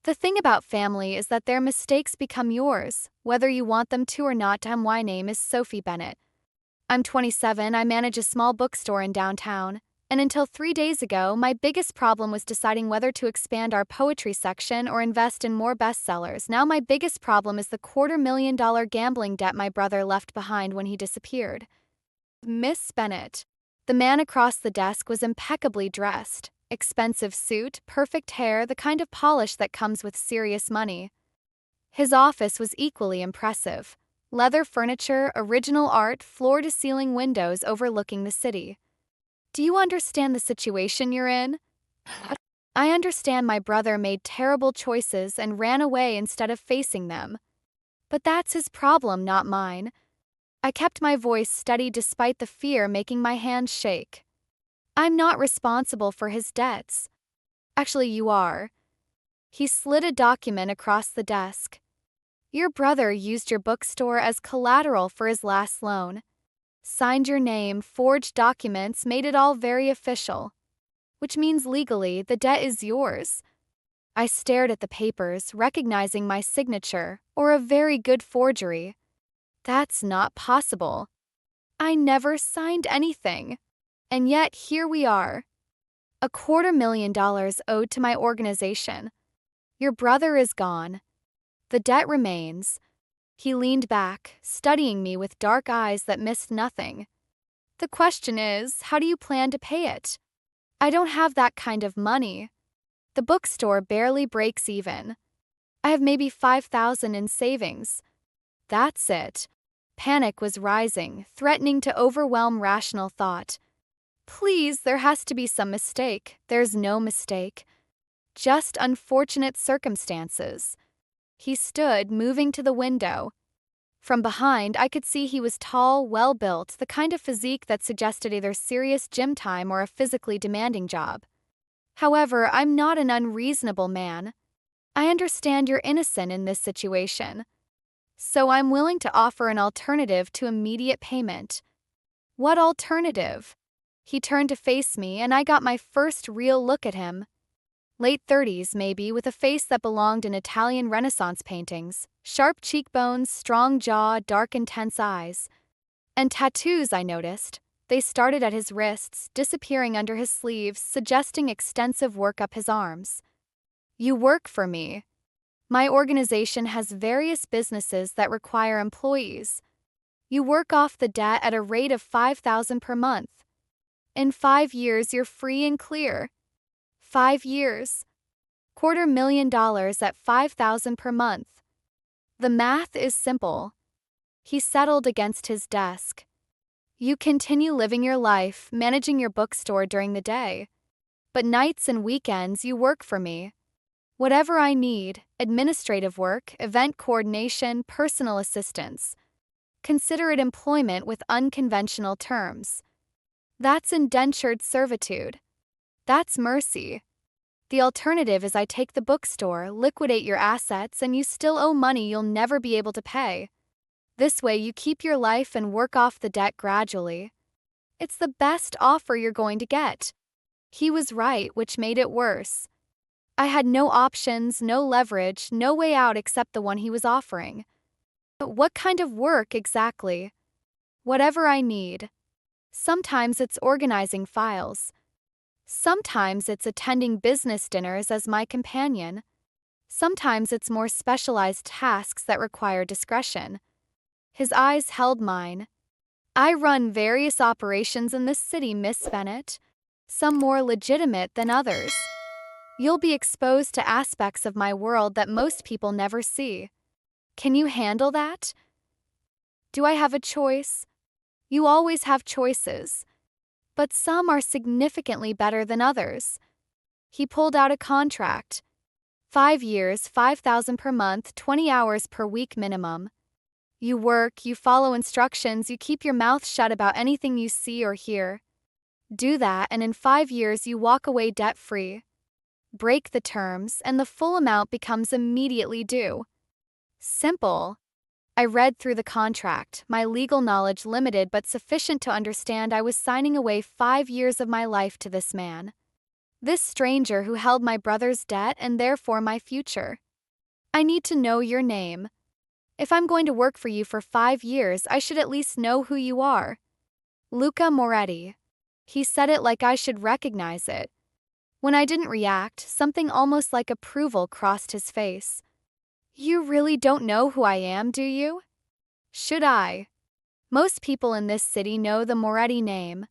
The thing about family is that their mistakes become yours, whether you want them to or not. My name is Sophie Bennett. I'm 27, I manage a small bookstore in downtown, and until 3 days ago, my biggest problem was deciding whether to expand our poetry section or invest in more bestsellers. Now my biggest problem is the $250,000 gambling debt my brother left behind when he disappeared. Miss Bennett. The man across the desk was impeccably dressed. Expensive suit, perfect hair, the kind of polish that comes with serious money. His office was equally impressive. Leather furniture, original art, floor-to-ceiling windows overlooking the city. Do you understand the situation you're in? I understand my brother made terrible choices and ran away instead of facing them. But that's his problem, not mine. I kept my voice steady despite the fear making my hands shake. I'm not responsible for his debts. Actually, you are. He slid a document across the desk. Your brother used your bookstore as collateral for his last loan. Signed your name, forged documents, made it all very official. Which means legally, the debt is yours. I stared at the papers, recognizing my signature, or a very good forgery. That's not possible. I never signed anything. And yet, here we are. $250,000 owed to my organization. Your brother is gone. The debt remains. He leaned back, studying me with dark eyes that missed nothing. The question is, how do you plan to pay it? I don't have that kind of money. The bookstore barely breaks even. I have maybe $5,000 in savings. That's it. Panic was rising, threatening to overwhelm rational thought. Please, there has to be some mistake. There's no mistake. Just unfortunate circumstances. He stood, moving to the window. From behind, I could see he was tall, well-built, the kind of physique that suggested either serious gym time or a physically demanding job. However, I'm not an unreasonable man. I understand you're innocent in this situation. So I'm willing to offer an alternative to immediate payment. What alternative? He turned to face me, and I got my first real look at him. Late 30s, maybe, with a face that belonged in Italian Renaissance paintings, sharp cheekbones, strong jaw, dark intense eyes. And tattoos, I noticed. They started at his wrists, disappearing under his sleeves, suggesting extensive work up his arms. You work for me. My organization has various businesses that require employees. You work off the debt at a rate of $5,000 per month. In 5 years, you're free and clear. 5 years. $250,000 at $5,000 per month. The math is simple. He settled against his desk. You continue living your life, managing your bookstore during the day. But nights and weekends, you work for me. Whatever I need, administrative work, event coordination, personal assistance. Consider it employment with unconventional terms. That's indentured servitude. That's mercy. The alternative is I take the bookstore, liquidate your assets, and you still owe money you'll never be able to pay. This way you keep your life and work off the debt gradually. It's the best offer you're going to get. He was right, which made it worse. I had no options, no leverage, no way out except the one he was offering. But what kind of work exactly? Whatever I need. Sometimes it's organizing files. Sometimes it's attending business dinners as my companion. Sometimes it's more specialized tasks that require discretion. His eyes held mine. I run various operations in this city, Miss Bennett, some more legitimate than others. You'll be exposed to aspects of my world that most people never see. Can you handle that? Do I have a choice? You always have choices. But some are significantly better than others. He pulled out a contract. 5 years, $5,000 per month, 20 hours per week minimum. You work, you follow instructions, you keep your mouth shut about anything you see or hear. Do that, and in 5 years you walk away debt-free. Break the terms, and the full amount becomes immediately due. Simple. I read through the contract, my legal knowledge limited but sufficient to understand I was signing away 5 years of my life to this man. This stranger who held my brother's debt and therefore my future. I need to know your name. If I'm going to work for you for 5 years, I should at least know who you are. Luca Moretti. He said it like I should recognize it. When I didn't react, something almost like approval crossed his face. You really don't know who I am, do you? Should I? Most people in this city know the Moretti name.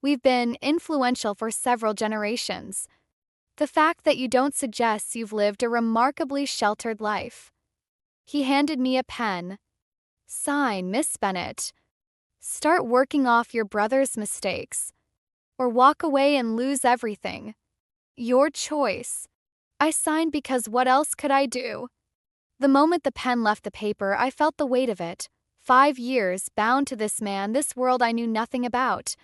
We've been influential for several generations. The fact that you don't suggests you've lived a remarkably sheltered life. He handed me a pen. Sign, Miss Bennett. Start working off your brother's mistakes. Or walk away and lose everything. Your choice. I signed because what else could I do? The moment the pen left the paper, I felt the weight of it. 5 years, bound to this man, this world I knew nothing about.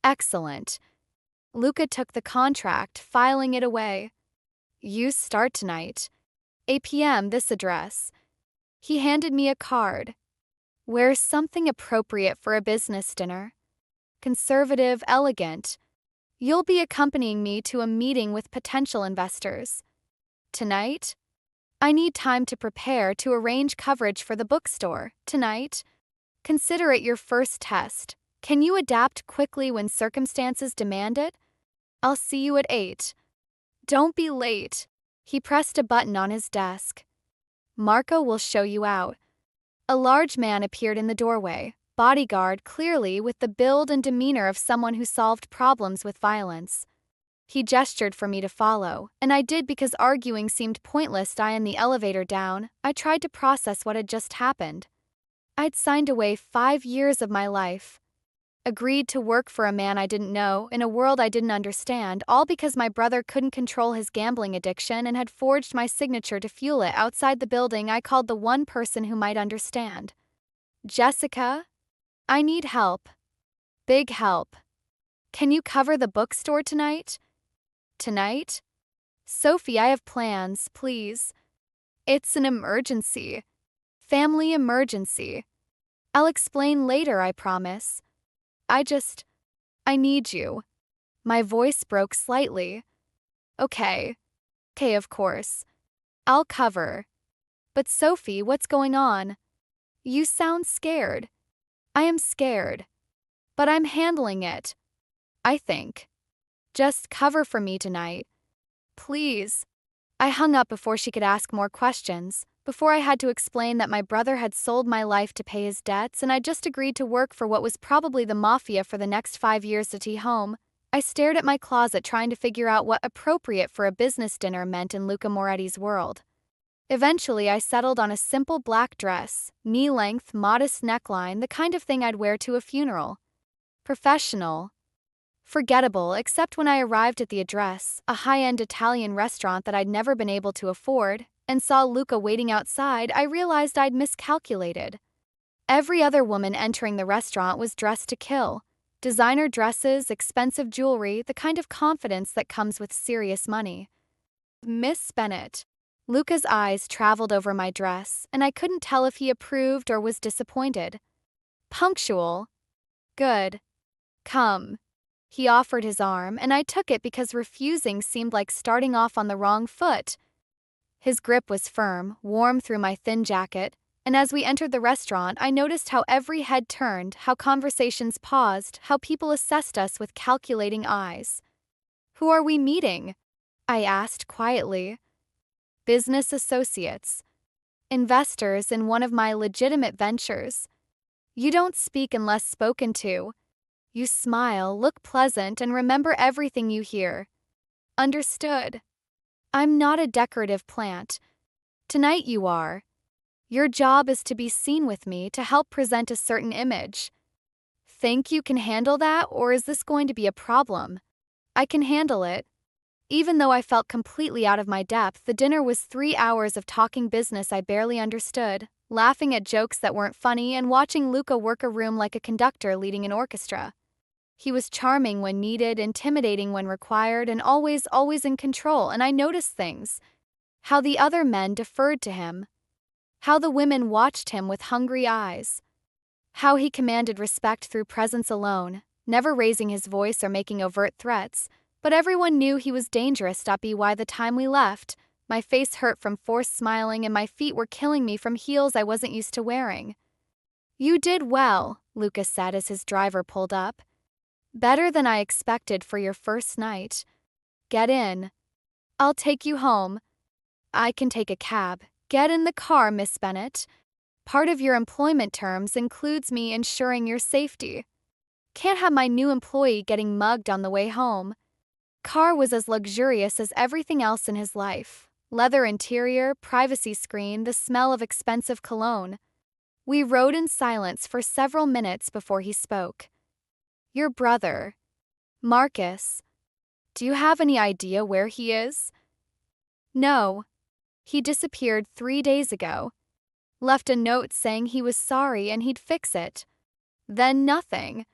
Excellent. Luca took the contract, filing it away. You start tonight. 8 p.m. this address. He handed me a card. Wear something appropriate for a business dinner. Conservative, elegant. You'll be accompanying me to a meeting with potential investors. Tonight? I need time to prepare to arrange coverage for the bookstore. Tonight? Consider it your first test. Can you adapt quickly when circumstances demand it? I'll see you at 8. Don't be late. He pressed a button on his desk. Marco will show you out. A large man appeared in the doorway, bodyguard clearly with the build and demeanor of someone who solved problems with violence. He gestured for me to follow, and I did because arguing seemed pointless. In the elevator down, I tried to process what had just happened. I'd signed away 5 years of my life. Agreed to work for a man I didn't know, in a world I didn't understand, all because my brother couldn't control his gambling addiction and had forged my signature to fuel it. Outside the building, I called the one person who might understand. Jessica? I need help. Big help. Can you cover the bookstore tonight? Tonight? Sophie, I have plans, please. It's an emergency. Family emergency. I'll explain later, I promise. I need you. My voice broke slightly. Okay, of course. I'll cover. But Sophie, what's going on? You sound scared. I am scared. But I'm handling it. I think. Just cover for me tonight. Please. I hung up before she could ask more questions, before I had to explain that my brother had sold my life to pay his debts and I'd just agreed to work for what was probably the mafia for the next 5 years to tea home. I stared at my closet trying to figure out what appropriate for a business dinner meant in Luca Moretti's world. Eventually, I settled on a simple black dress, knee-length, modest neckline, the kind of thing I'd wear to a funeral. Professional. Forgettable, except when I arrived at the address, a high-end Italian restaurant that I'd never been able to afford, and saw Luca waiting outside, I realized I'd miscalculated. Every other woman entering the restaurant was dressed to kill. Designer dresses, expensive jewelry, the kind of confidence that comes with serious money. Miss Bennett. Luca's eyes traveled over my dress, and I couldn't tell if he approved or was disappointed. Punctual. Good. Come. He offered his arm, and I took it because refusing seemed like starting off on the wrong foot. His grip was firm, warm through my thin jacket, and as we entered the restaurant, I noticed how every head turned, how conversations paused, how people assessed us with calculating eyes. Who are we meeting? I asked quietly. Business associates. Investors in one of my legitimate ventures. You don't speak unless spoken to. You smile, look pleasant, and remember everything you hear. Understood. I'm not a decorative plant. Tonight you are. Your job is to be seen with me to help present a certain image. Think you can handle that, or is this going to be a problem? I can handle it. Even though I felt completely out of my depth, the dinner was 3 hours of talking business I barely understood, laughing at jokes that weren't funny, and watching Luca work a room like a conductor leading an orchestra. He was charming when needed, intimidating when required, and always in control, and I noticed things. How the other men deferred to him. How the women watched him with hungry eyes. How he commanded respect through presence alone, never raising his voice or making overt threats, But everyone knew he was dangerous. By the time we left, my face hurt from forced smiling and my feet were killing me from heels I wasn't used to wearing. You did well, Lucas said as his driver pulled up. Better than I expected for your first night. Get in. I'll take you home. I can take a cab. Get in the car, Miss Bennett. Part of your employment terms includes me ensuring your safety. Can't have my new employee getting mugged on the way home. Car was as luxurious as everything else in his life. Leather interior, privacy screen, the smell of expensive cologne. We rode in silence for several minutes before he spoke. Your brother, Marcus, do you have any idea where he is? No. He disappeared 3 days ago. Left a note saying he was sorry and he'd fix it. Then nothing.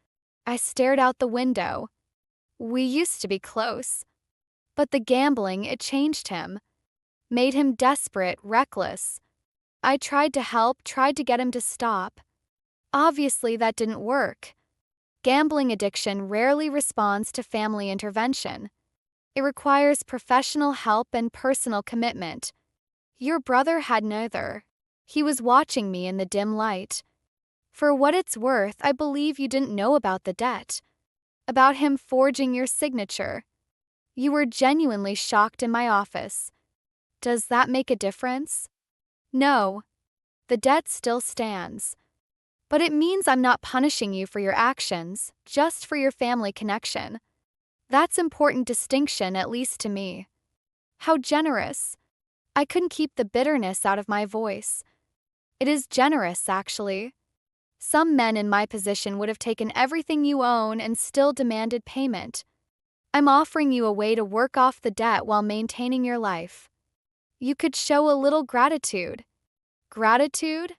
I stared out the window. We used to be close. But the gambling, it changed him. Made him desperate, reckless. I tried to help, tried to get him to stop. Obviously, that didn't work. Gambling addiction rarely responds to family intervention. It requires professional help and personal commitment. Your brother had neither. He was watching me in the dim light. For what it's worth, I believe you didn't know about the debt. About him forging your signature. You were genuinely shocked in my office. Does that make a difference? No. The debt still stands. But it means I'm not punishing you for your actions, just for your family connection. That's important distinction, at least to me. How generous. I couldn't keep the bitterness out of my voice. It is generous, actually. Some men in my position would have taken everything you own and still demanded payment. I'm offering you a way to work off the debt while maintaining your life. You could show a little gratitude. Gratitude?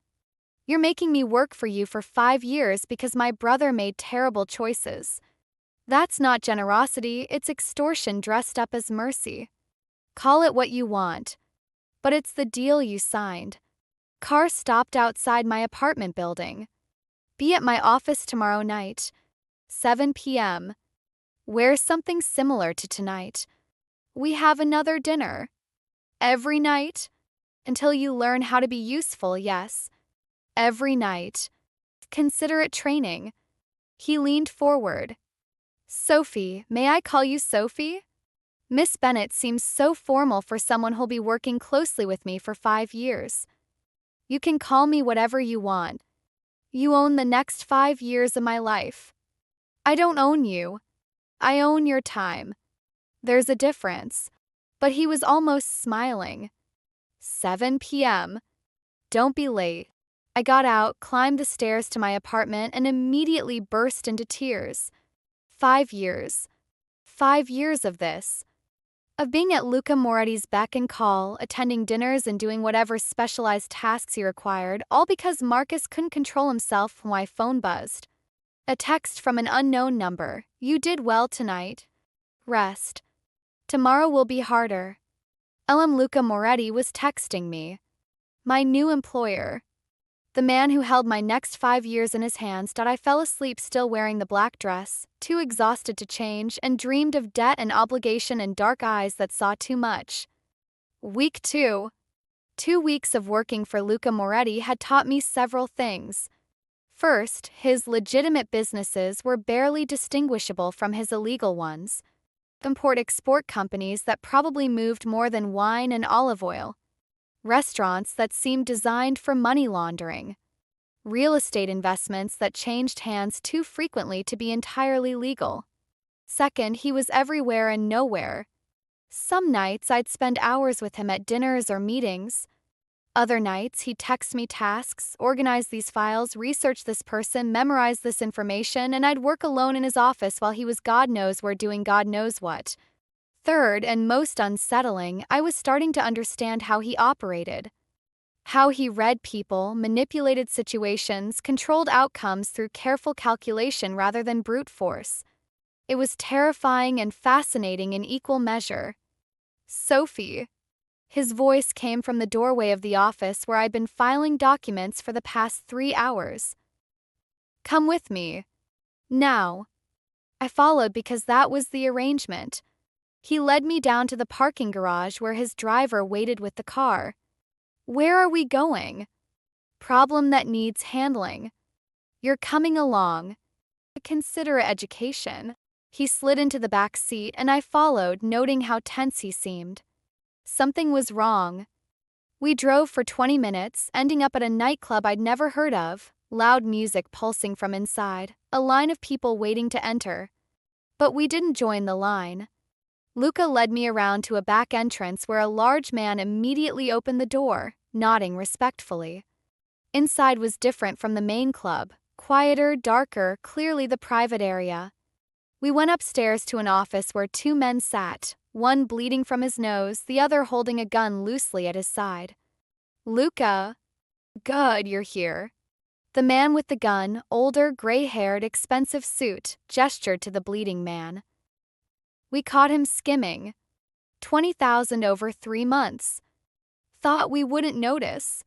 You're making me work for you for 5 years because my brother made terrible choices. That's not generosity, it's extortion dressed up as mercy. Call it what you want. But it's the deal you signed. Car stopped outside my apartment building. Be at my office tomorrow night, 7 p.m. Wear something similar to tonight. We have another dinner. Every night? Until you learn how to be useful, yes. Every night. Consider it training. He leaned forward. Sophie, may I call you Sophie? Miss Bennett seems so formal for someone who'll be working closely with me for 5 years. You can call me whatever you want. You own the next 5 years of my life. I don't own you. I own your time. There's a difference. But he was almost smiling. 7 p.m. Don't be late. I got out, climbed the stairs to my apartment, and immediately burst into tears. 5 years. 5 years of this. Of being at Luca Moretti's beck and call, attending dinners and doing whatever specialized tasks he required, all because Marcus couldn't control himself when my phone buzzed. A text from an unknown number. You did well tonight. Rest. Tomorrow will be harder. Luca Moretti was texting me. My new employer. The man who held my next 5 years in his hands. I fell asleep still wearing the black dress, too exhausted to change, and dreamed of debt and obligation and dark eyes that saw too much. Week 2. 2 weeks of working for Luca Moretti had taught me several things. First, his legitimate businesses were barely distinguishable from his illegal ones. Import-export companies that probably moved more than wine and olive oil. Restaurants that seemed designed for money laundering. Real estate investments that changed hands too frequently to be entirely legal. Second, he was everywhere and nowhere. Some nights I'd spend hours with him at dinners or meetings. Other nights he'd text me tasks, organize these files, research this person, memorize this information, and I'd work alone in his office while he was God knows where doing God knows what. Third, and most unsettling, I was starting to understand how he operated. How he read people, manipulated situations, controlled outcomes through careful calculation rather than brute force. It was terrifying and fascinating in equal measure. Sophie. His voice came from the doorway of the office where I'd been filing documents for the past 3 hours. Come with me. Now. I followed because that was the arrangement. He led me down to the parking garage where his driver waited with the car. Where are we going? Problem that needs handling. You're coming along. Consider education. He slid into the back seat and I followed, noting how tense he seemed. Something was wrong. We drove for 20 minutes, ending up at a nightclub I'd never heard of, loud music pulsing from inside, a line of people waiting to enter. But we didn't join the line. Luca led me around to a back entrance where a large man immediately opened the door, nodding respectfully. Inside was different from the main club, quieter, darker, clearly the private area. We went upstairs to an office where two men sat, one bleeding from his nose, the other holding a gun loosely at his side. Luca. Good, you're here. The man with the gun, older, gray-haired, expensive suit, gestured to the bleeding man. We caught him skimming. 20,000 over 3 months. Thought we wouldn't notice.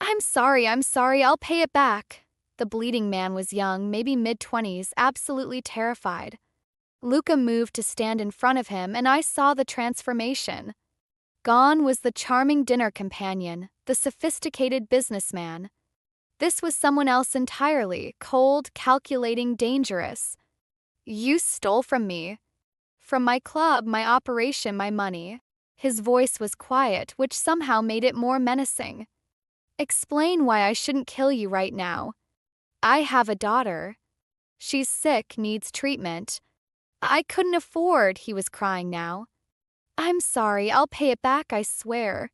I'm sorry, I'll pay it back. The bleeding man was young, maybe mid-20s, absolutely terrified. Luca moved to stand in front of him and I saw the transformation. Gone was the charming dinner companion, the sophisticated businessman. This was someone else entirely, cold, calculating, dangerous. You stole from me. From my club, my operation, my money. His voice was quiet, which somehow made it more menacing. Explain why I shouldn't kill you right now. I have a daughter. She's sick, needs treatment. I couldn't afford, he was crying now. I'm sorry, I'll pay it back, I swear.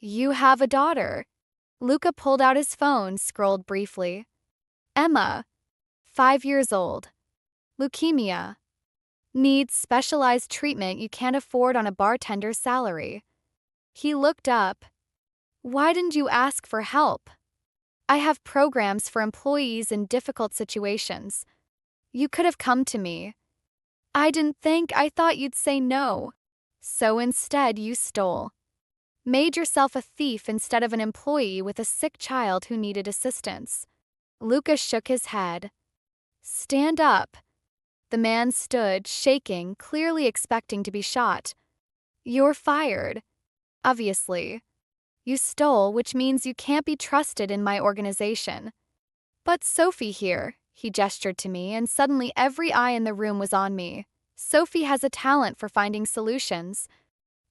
You have a daughter. Luca pulled out his phone, scrolled briefly. Emma. 5 years old. Leukemia. Needs specialized treatment you can't afford on a bartender's salary. He looked up. Why didn't you ask for help? I have programs for employees in difficult situations. You could have come to me. I thought you'd say no. So instead you stole. Made yourself a thief instead of an employee with a sick child who needed assistance. Luca shook his head. Stand up. The man stood, shaking, clearly expecting to be shot. You're fired. Obviously. You stole, which means you can't be trusted in my organization. But Sophie here, he gestured to me, and suddenly every eye in the room was on me. Sophie has a talent for finding solutions.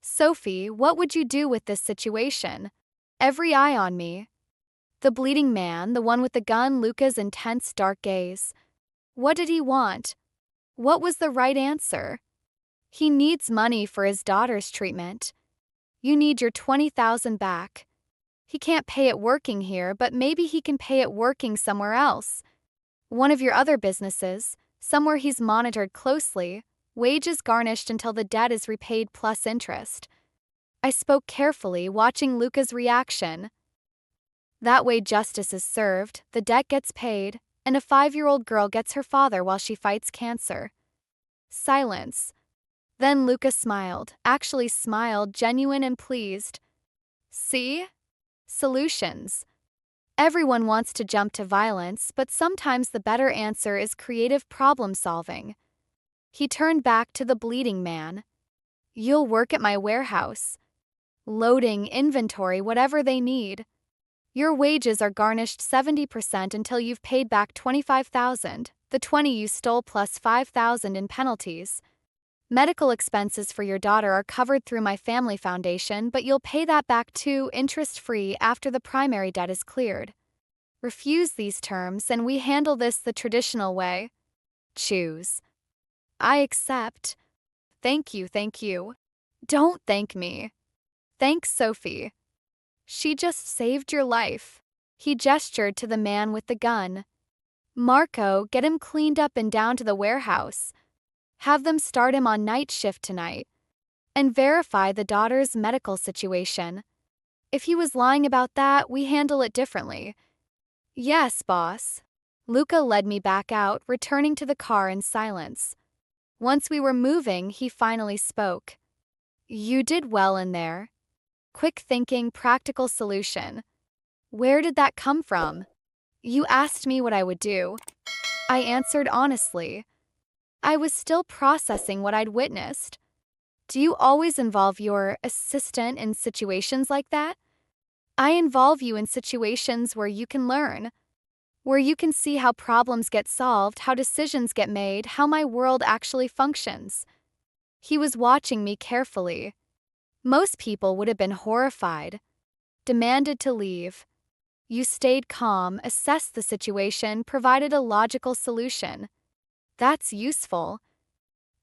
Sophie, what would you do with this situation? Every eye on me. The bleeding man, the one with the gun, Luca's intense dark gaze. What did he want? What was the right answer? He needs money for his daughter's treatment. You need your 20,000 back. He can't pay it working here, but maybe he can pay it working somewhere else. One of your other businesses, somewhere he's monitored closely, wages garnished until the debt is repaid plus interest. I spoke carefully, watching Luca's reaction. That way justice is served, the debt gets paid, and a 5-year-old girl gets her father while she fights cancer. Silence. Then Luca smiled, actually smiled, genuine and pleased. See? Solutions. Everyone wants to jump to violence, but sometimes the better answer is creative problem solving. He turned back to the bleeding man. You'll work at my warehouse. Loading, inventory, whatever they need. Your wages are garnished 70% until you've paid back 25,000, the 20 you stole plus 5,000 in penalties. Medical expenses for your daughter are covered through my family foundation, but you'll pay that back too, interest-free, after the primary debt is cleared. Refuse these terms and we handle this the traditional way. Choose. I accept. Thank you, thank you. Don't thank me. Thanks, Sophie. She just saved your life. He gestured to the man with the gun. Marco, get him cleaned up and down to the warehouse. Have them start him on night shift tonight. And verify the daughter's medical situation. If he was lying about that, we handle it differently. Yes, boss. Luca led me back out, returning to the car in silence. Once we were moving, he finally spoke. You did well in there. Quick thinking, practical solution. Where did that come from? You asked me what I would do. I answered honestly. I was still processing what I'd witnessed. Do you always involve your assistant in situations like that? I involve you in situations where you can learn, where you can see how problems get solved, how decisions get made, how my world actually functions. He was watching me carefully. Most people would have been horrified, demanded to leave. You stayed calm, assessed the situation, provided a logical solution. That's useful.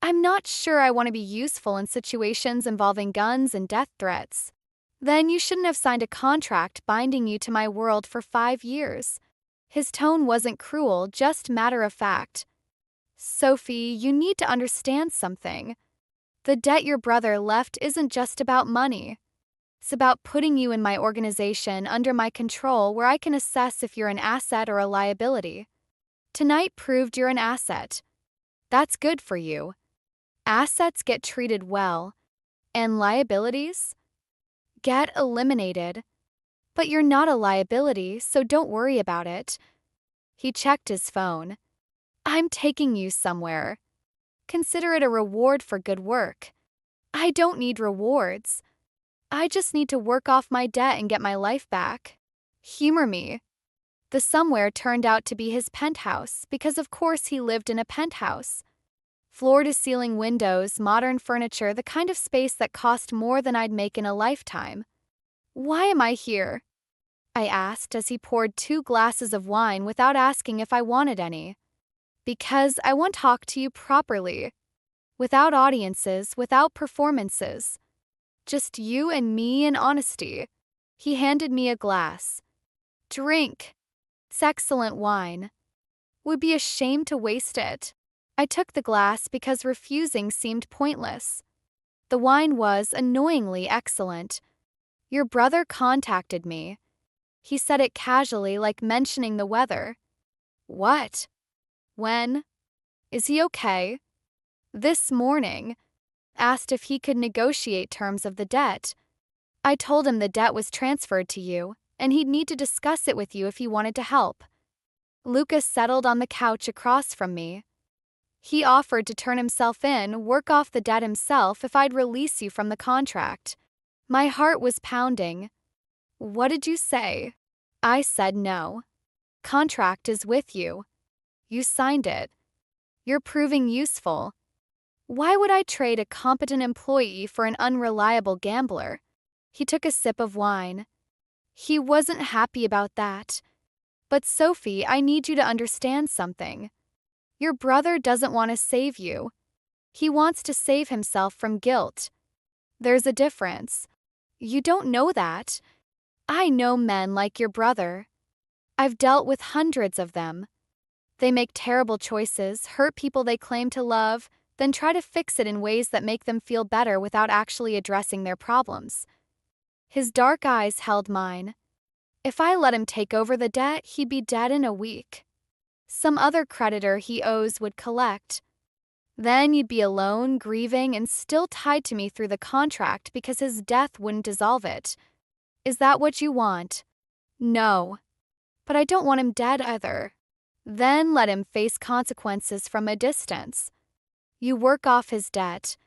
I'm not sure I want to be useful in situations involving guns and death threats. Then you shouldn't have signed a contract binding you to my world for 5 years. His tone wasn't cruel, just matter of fact. Sophie, you need to understand something. The debt your brother left isn't just about money. It's about putting you in my organization under my control where I can assess if you're an asset or a liability. Tonight proved you're an asset. That's good for you. Assets get treated well, and liabilities get eliminated. But you're not a liability, so don't worry about it. He checked his phone. I'm taking you somewhere. Consider it a reward for good work. I don't need rewards. I just need to work off my debt and get my life back. Humor me. The somewhere turned out to be his penthouse, because of course he lived in a penthouse. Floor-to-ceiling windows, modern furniture, the kind of space that cost more than I'd make in a lifetime. Why am I here? I asked as he poured 2 glasses of wine without asking if I wanted any. Because I want to talk to you properly. Without audiences, without performances. Just you and me and honesty. He handed me a glass. Drink. It's excellent wine. Would be a shame to waste it. I took the glass because refusing seemed pointless. The wine was annoyingly excellent. Your brother contacted me. He said it casually, like mentioning the weather. What? When? Is he okay? This morning. Asked if he could negotiate terms of the debt. I told him the debt was transferred to you, and he'd need to discuss it with you if he wanted to help. Lucas settled on the couch across from me. He offered to turn himself in, work off the debt himself if I'd release you from the contract. My heart was pounding. What did you say? I said no. Contract is with you. You signed it. You're proving useful. Why would I trade a competent employee for an unreliable gambler? He took a sip of wine. He wasn't happy about that. But Sophie, I need you to understand something. Your brother doesn't want to save you. He wants to save himself from guilt. There's a difference. You don't know that. I know men like your brother. I've dealt with hundreds of them. They make terrible choices, hurt people they claim to love, then try to fix it in ways that make them feel better without actually addressing their problems. His dark eyes held mine. If I let him take over the debt, he'd be dead in a week. Some other creditor he owes would collect. Then you'd be alone, grieving, and still tied to me through the contract because his death wouldn't dissolve it. Is that what you want? No. But I don't want him dead either. Then let him face consequences from a distance. You work off his debt.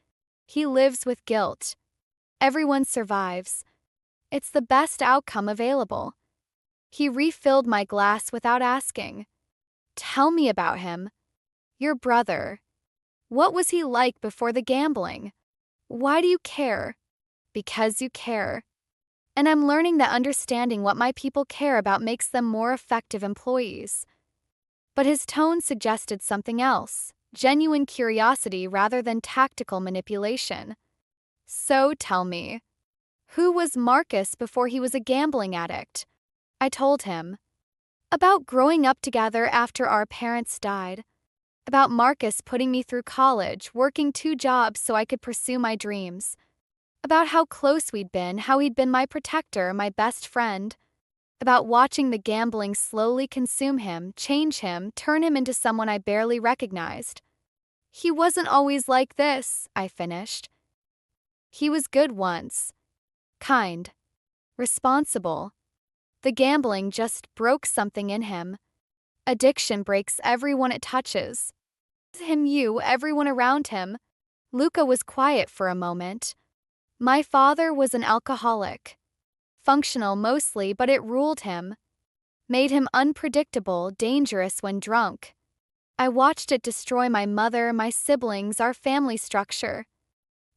He lives with guilt. Everyone survives. It's the best outcome available. He refilled my glass without asking. Tell me about him. Your brother. What was he like before the gambling? Why do you care? Because you care. And I'm learning that understanding what my people care about makes them more effective employees. But his tone suggested something else, genuine curiosity rather than tactical manipulation. So tell me, who was Marcus before he was a gambling addict? I told him. About growing up together after our parents died. About Marcus putting me through college, working 2 jobs so I could pursue my dreams. About how close we'd been, how he'd been my protector, my best friend. About watching the gambling slowly consume him, change him, turn him into someone I barely recognized. He wasn't always like this, I finished. He was good once. Kind. Responsible. The gambling just broke something in him. Addiction breaks everyone it touches. Him, you, everyone around him. Luca was quiet for a moment. My father was an alcoholic. Functional mostly, but it ruled him. Made him unpredictable, dangerous when drunk. I watched it destroy my mother, my siblings, our family structure.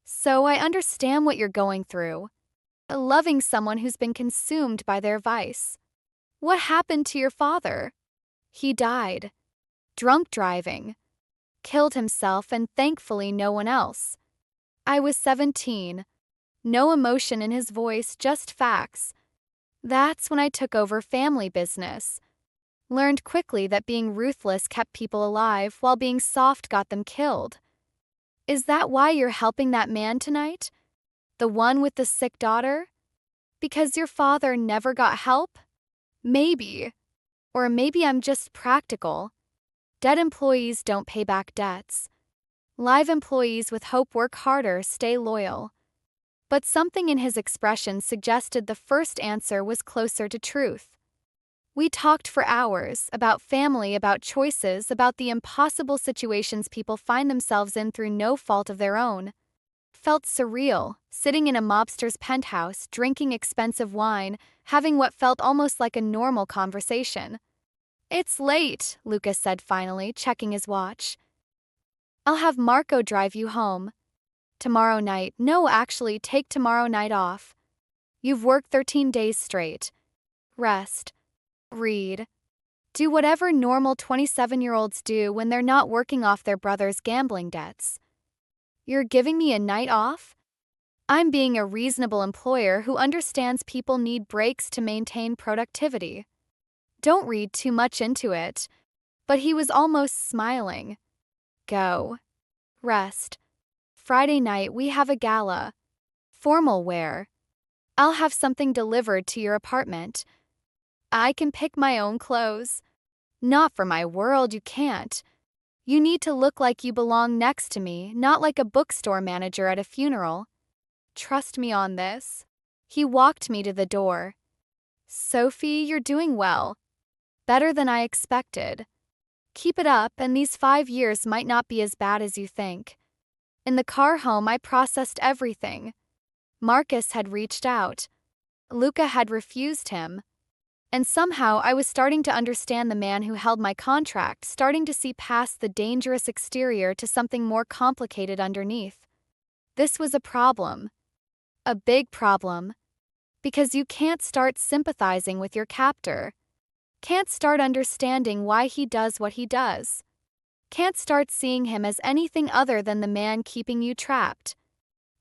So I understand what you're going through. Loving someone who's been consumed by their vice. What happened to your father? He died. Drunk driving. Killed himself and thankfully no one else. I was 17. No emotion in his voice, just facts. That's when I took over family business. Learned quickly that being ruthless kept people alive while being soft got them killed. Is that why you're helping that man tonight? The one with the sick daughter? Because your father never got help? Maybe. Or maybe I'm just practical. Dead employees don't pay back debts. Live employees with hope work harder, stay loyal. But something in his expression suggested the first answer was closer to truth. We talked for hours about family, about choices, about the impossible situations people find themselves in through no fault of their own. Felt surreal, sitting in a mobster's penthouse, drinking expensive wine, having what felt almost like a normal conversation. It's late, Lucas said finally, checking his watch. I'll have Marco drive you home. Tomorrow night. No, actually, take tomorrow night off. You've worked 13 days straight. Rest. Read. Do whatever normal 27-year-olds do when they're not working off their brother's gambling debts. You're giving me a night off? I'm being a reasonable employer who understands people need breaks to maintain productivity. Don't read too much into it. But he was almost smiling. Go. Rest. Friday night we have a gala. Formal wear. I'll have something delivered to your apartment. I can pick my own clothes. Not for my world, you can't. You need to look like you belong next to me, not like a bookstore manager at a funeral. Trust me on this. He walked me to the door. Sophie, you're doing well. Better than I expected. Keep it up, and these 5 years might not be as bad as you think. In the car home, I processed everything. Marcus had reached out. Luca had refused him. And somehow I was starting to understand the man who held my contract, starting to see past the dangerous exterior to something more complicated underneath. This was a problem. A big problem. Because you can't start sympathizing with your captor. Can't start understanding why he does what he does. Can't start seeing him as anything other than the man keeping you trapped.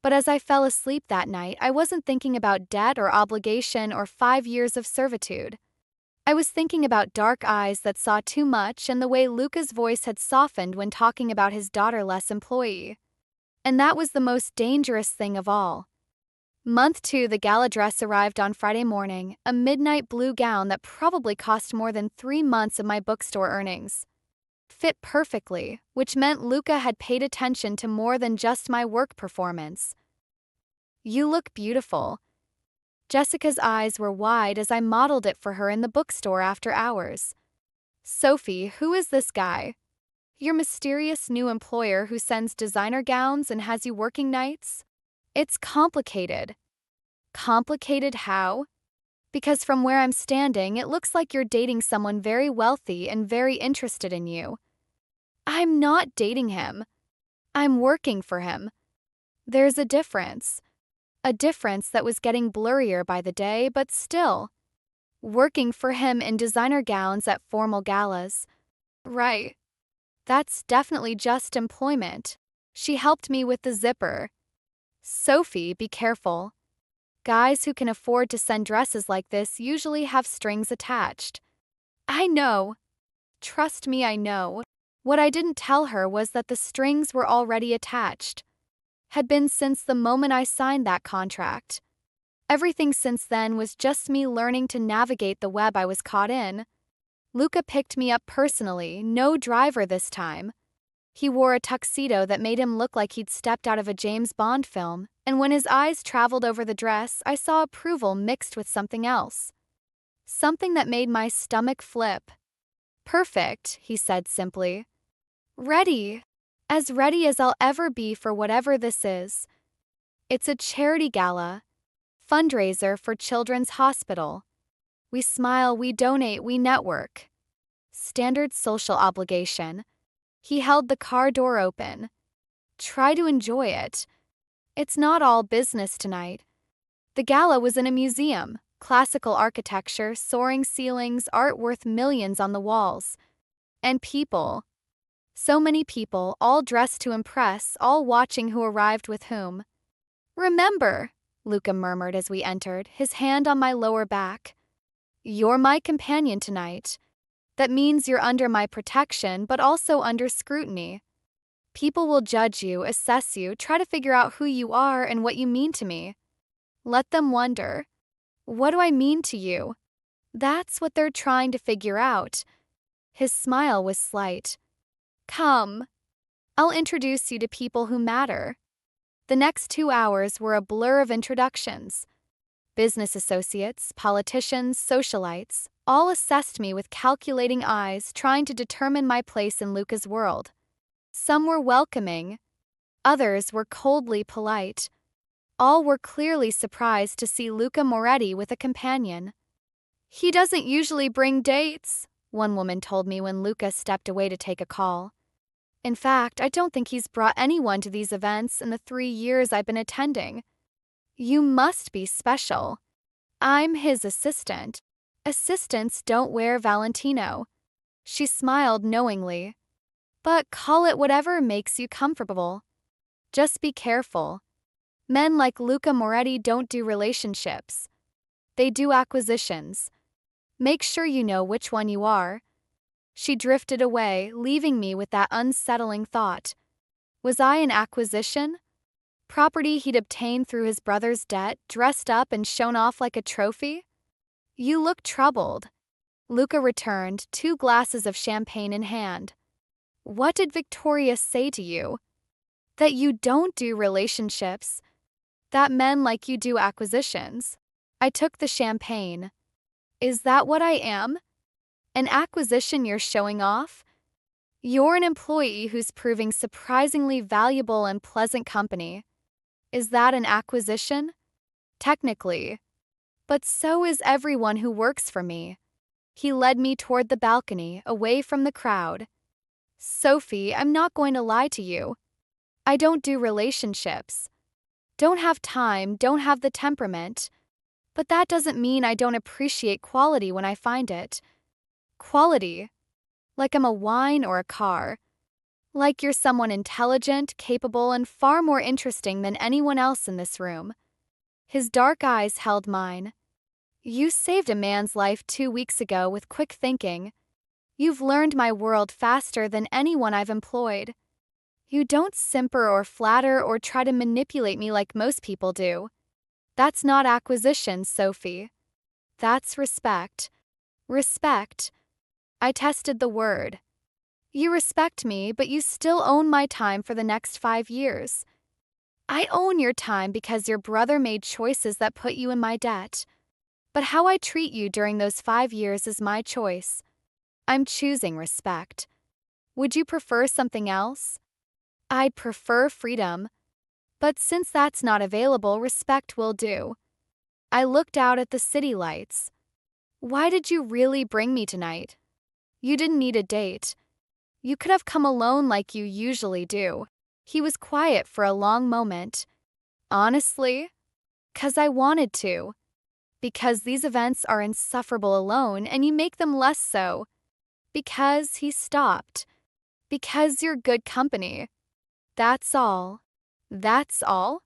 But as I fell asleep that night, I wasn't thinking about debt or obligation or 5 years of servitude. I was thinking about dark eyes that saw too much and the way Luca's voice had softened when talking about his daughterless employee. And that was the most dangerous thing of all. Month 2, the gala dress arrived on Friday morning, a midnight blue gown that probably cost more than 3 months of my bookstore earnings. Fit perfectly, which meant Luca had paid attention to more than just my work performance. You look beautiful. Jessica's eyes were wide as I modeled it for her in the bookstore after hours. Sophie, who is this guy? Your mysterious new employer who sends designer gowns and has you working nights? It's complicated. Complicated how? Because from where I'm standing, it looks like you're dating someone very wealthy and very interested in you. I'm not dating him. I'm working for him. There's a difference. A difference that was getting blurrier by the day, but still. Working for him in designer gowns at formal galas. Right. That's definitely just employment. She helped me with the zipper. Sophie, be careful. Guys who can afford to send dresses like this usually have strings attached. I know. Trust me, I know. What I didn't tell her was that the strings were already attached. Had been since the moment I signed that contract. Everything since then was just me learning to navigate the web I was caught in. Luca picked me up personally, no driver this time. He wore a tuxedo that made him look like he'd stepped out of a James Bond film, and when his eyes traveled over the dress, I saw approval mixed with something else. Something that made my stomach flip. Perfect, he said simply. Ready. As ready as I'll ever be for whatever this is. It's a charity gala, fundraiser for Children's Hospital. We smile, we donate, we network. Standard social obligation. He held the car door open. Try to enjoy it. It's not all business tonight. The gala was in a museum, classical architecture, soaring ceilings, art worth millions on the walls. And people. So many people, all dressed to impress, all watching who arrived with whom. Remember, Luca murmured as we entered, his hand on my lower back. You're my companion tonight. That means you're under my protection, but also under scrutiny. People will judge you, assess you, try to figure out who you are and what you mean to me. Let them wonder. What do I mean to you? That's what they're trying to figure out. His smile was slight. Come. I'll introduce you to people who matter. The next 2 hours were a blur of introductions. Business associates, politicians, socialites, all assessed me with calculating eyes, trying to determine my place in Luca's world. Some were welcoming. Others were coldly polite. All were clearly surprised to see Luca Moretti with a companion. He doesn't usually bring dates, one woman told me when Luca stepped away to take a call. In fact, I don't think he's brought anyone to these events in the 3 years I've been attending. You must be special. I'm his assistant. Assistants don't wear Valentino. She smiled knowingly. But call it whatever makes you comfortable. Just be careful. Men like Luca Moretti don't do relationships. They do acquisitions. Make sure you know which one you are. She drifted away, leaving me with that unsettling thought. Was I an acquisition? Property he'd obtained through his brother's debt, dressed up and shown off like a trophy? You look troubled. Luca returned, 2 glasses of champagne in hand. What did Victoria say to you? That you don't do relationships. That men like you do acquisitions. I took the champagne. Is that what I am? An acquisition you're showing off? You're an employee who's proving surprisingly valuable and pleasant company. Is that an acquisition? Technically. But so is everyone who works for me. He led me toward the balcony, away from the crowd. Sophie, I'm not going to lie to you. I don't do relationships. Don't have time, don't have the temperament. But that doesn't mean I don't appreciate quality when I find it. Quality. Like I'm a wine or a car. Like you're someone intelligent, capable, and far more interesting than anyone else in this room. His dark eyes held mine. You saved a man's life 2 weeks ago with quick thinking. You've learned my world faster than anyone I've employed. You don't simper or flatter or try to manipulate me like most people do. That's not acquisition, Sophie. That's respect. Respect. I tested the word. You respect me, but you still own my time for the next 5 years. I own your time because your brother made choices that put you in my debt. But how I treat you during those 5 years is my choice. I'm choosing respect. Would you prefer something else? I'd prefer freedom. But since that's not available, respect will do. I looked out at the city lights. Why did you really bring me tonight? You didn't need a date. You could have come alone like you usually do. He was quiet for a long moment. Honestly? 'Cause I wanted to. Because these events are insufferable alone and you make them less so. Because he stopped. Because you're good company. That's all. That's all?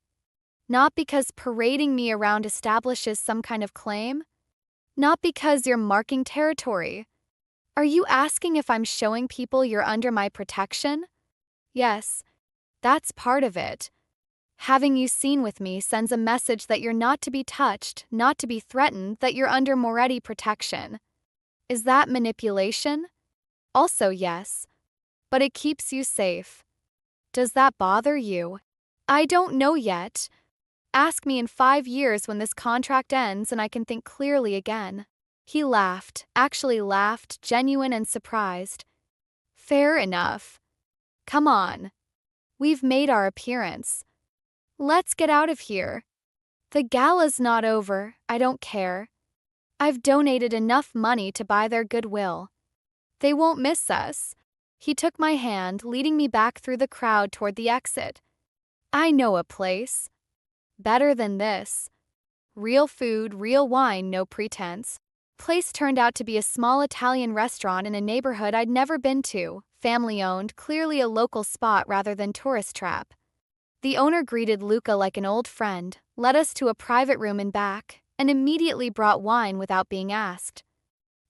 Not because parading me around establishes some kind of claim? Not because you're marking territory? Are you asking if I'm showing people you're under my protection? Yes, that's part of it. Having you seen with me sends a message that you're not to be touched, not to be threatened, that you're under Moretti protection. Is that manipulation? Also yes. But it keeps you safe. Does that bother you? I don't know yet. Ask me in 5 years when this contract ends and I can think clearly again. He laughed, actually laughed, genuine and surprised. Fair enough. Come on. We've made our appearance. Let's get out of here. The gala's not over, I don't care. I've donated enough money to buy their goodwill. They won't miss us. He took my hand, leading me back through the crowd toward the exit. I know a place. Better than this. Real food, real wine, no pretense. Place turned out to be a small Italian restaurant in a neighborhood I'd never been to, family-owned, clearly a local spot rather than tourist trap. The owner greeted Luca like an old friend, led us to a private room in back, and immediately brought wine without being asked.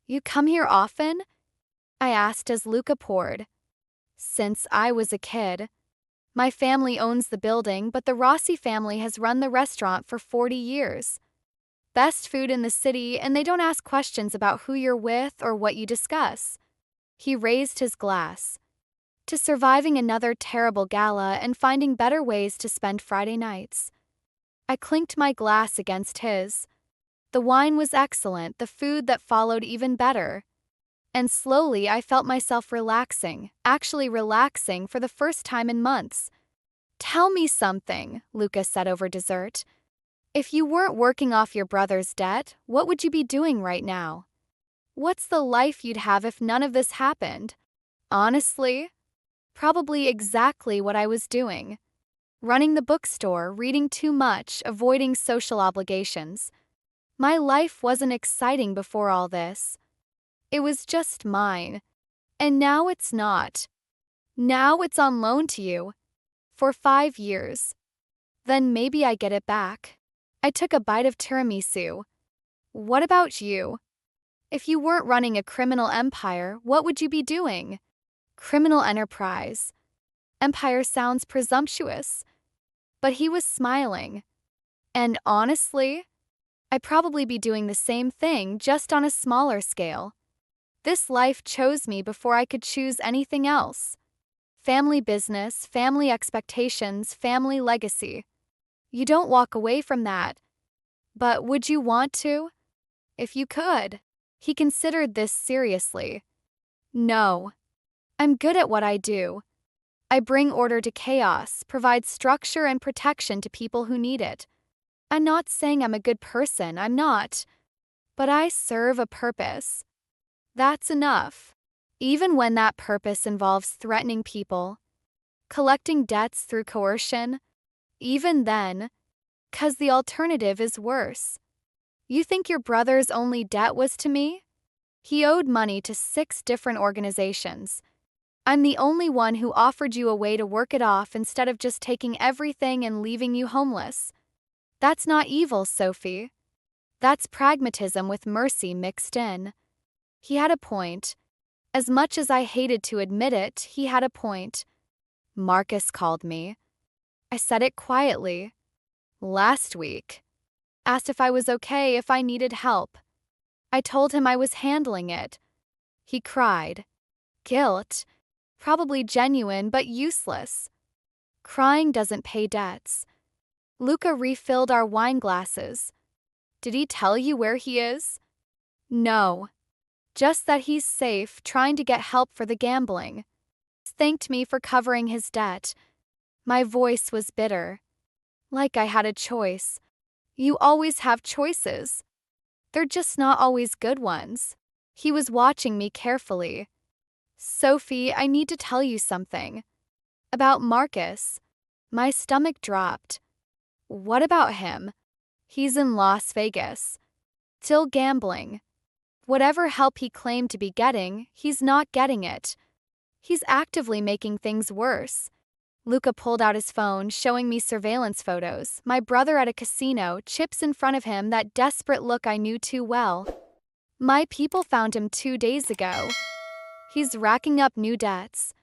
You come here often? I asked as Luca poured. Since I was a kid. My family owns the building, but the Rossi family has run the restaurant for 40 years. Best food in the city, and they don't ask questions about who you're with or what you discuss. He raised his glass. To surviving another terrible gala and finding better ways to spend Friday nights. I clinked my glass against his. The wine was excellent, the food that followed even better. And slowly I felt myself relaxing, actually relaxing for the first time in months. Tell me something, Luca said over dessert. If you weren't working off your brother's debt, what would you be doing right now? What's the life you'd have if none of this happened? Honestly, probably exactly what I was doing. Running the bookstore, reading too much, avoiding social obligations. My life wasn't exciting before all this. It was just mine. And now it's not. Now it's on loan to you. For 5 years. Then maybe I get it back. I took a bite of tiramisu. What about you? If you weren't running a criminal empire, what would you be doing? Criminal enterprise. Empire sounds presumptuous. But he was smiling. And honestly, I'd probably be doing the same thing, just on a smaller scale. This life chose me before I could choose anything else. Family business, family expectations, family legacy. You don't walk away from that. But would you want to? If you could. He considered this seriously. No. I'm good at what I do. I bring order to chaos, provide structure and protection to people who need it. I'm not saying I'm a good person, I'm not. But I serve a purpose. That's enough. Even when that purpose involves threatening people, collecting debts through coercion, even then, 'cause the alternative is worse. You think your brother's only debt was to me? He owed money to 6 different organizations. I'm the only one who offered you a way to work it off instead of just taking everything and leaving you homeless. That's not evil, Sophie. That's pragmatism with mercy mixed in. He had a point. As much as I hated to admit it, he had a point. Marcus called me. I said it quietly. Last week. Asked if I was okay, if I needed help. I told him I was handling it. He cried. Guilt. Probably genuine, but useless. Crying doesn't pay debts. Luca refilled our wine glasses. Did he tell you where he is? No. Just that he's safe, trying to get help for the gambling. Thanked me for covering his debt. My voice was bitter. Like I had a choice. You always have choices. They're just not always good ones. He was watching me carefully. Sophie, I need to tell you something. About Marcus. My stomach dropped. What about him? He's in Las Vegas. Still gambling. Whatever help he claimed to be getting, he's not getting it. He's actively making things worse. Luca pulled out his phone, showing me surveillance photos. My brother at a casino, chips in front of him, that desperate look I knew too well. My people found him 2 days ago. He's racking up new debts.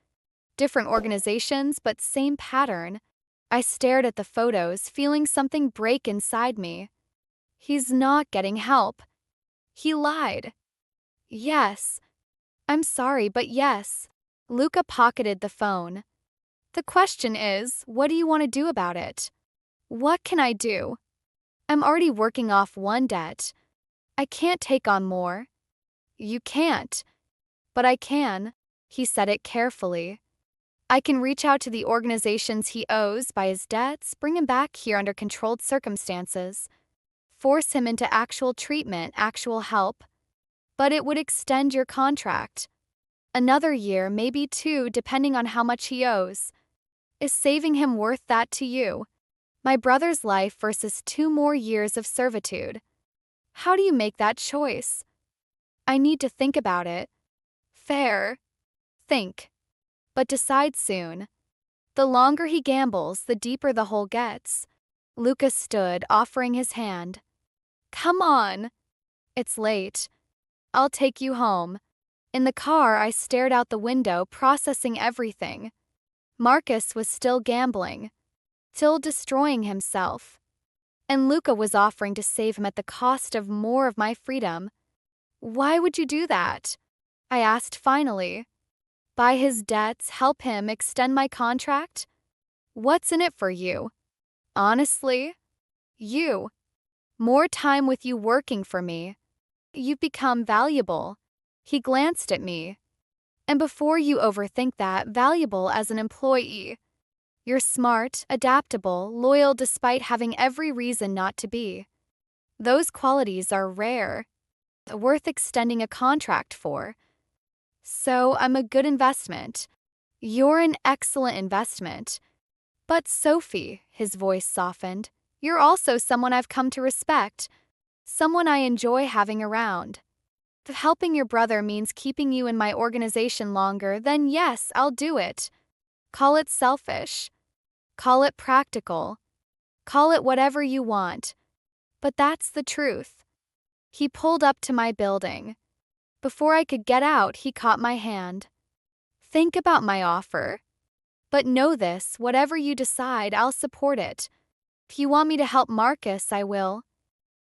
Different organizations, but same pattern. I stared at the photos, feeling something break inside me. He's not getting help. He lied. Yes. I'm sorry, but yes. Luca pocketed the phone. The question is, what do you want to do about it? What can I do? I'm already working off one debt. I can't take on more. You can't. But I can. He said it carefully. I can reach out to the organizations he owes by his debts, bring him back here under controlled circumstances, force him into actual treatment, actual help. But it would extend your contract. Another year, maybe two, depending on how much he owes. Is saving him worth that to you? My brother's life versus 2 more years of servitude. How do you make that choice? I need to think about it. Fair. Think. But decide soon. The longer he gambles, the deeper the hole gets. Lucas stood, offering his hand. Come on. It's late. I'll take you home. In the car, I stared out the window, processing everything. Marcus was still gambling, still destroying himself. And Luca was offering to save him at the cost of more of my freedom. Why would you do that? I asked finally. Buy his debts, help him extend my contract? What's in it for you? Honestly? You. More time with you working for me. You've become valuable. He glanced at me. And before you overthink that, valuable as an employee. You're smart, adaptable, loyal despite having every reason not to be. Those qualities are rare, worth extending a contract for. So I'm a good investment. You're an excellent investment. But Sophie, his voice softened, you're also someone I've come to respect, someone I enjoy having around. If helping your brother means keeping you in my organization longer, then yes, I'll do it. Call it selfish. Call it practical. Call it whatever you want. But that's the truth. He pulled up to my building. Before I could get out, he caught my hand. Think about my offer. But know this, whatever you decide, I'll support it. If you want me to help Marcus, I will.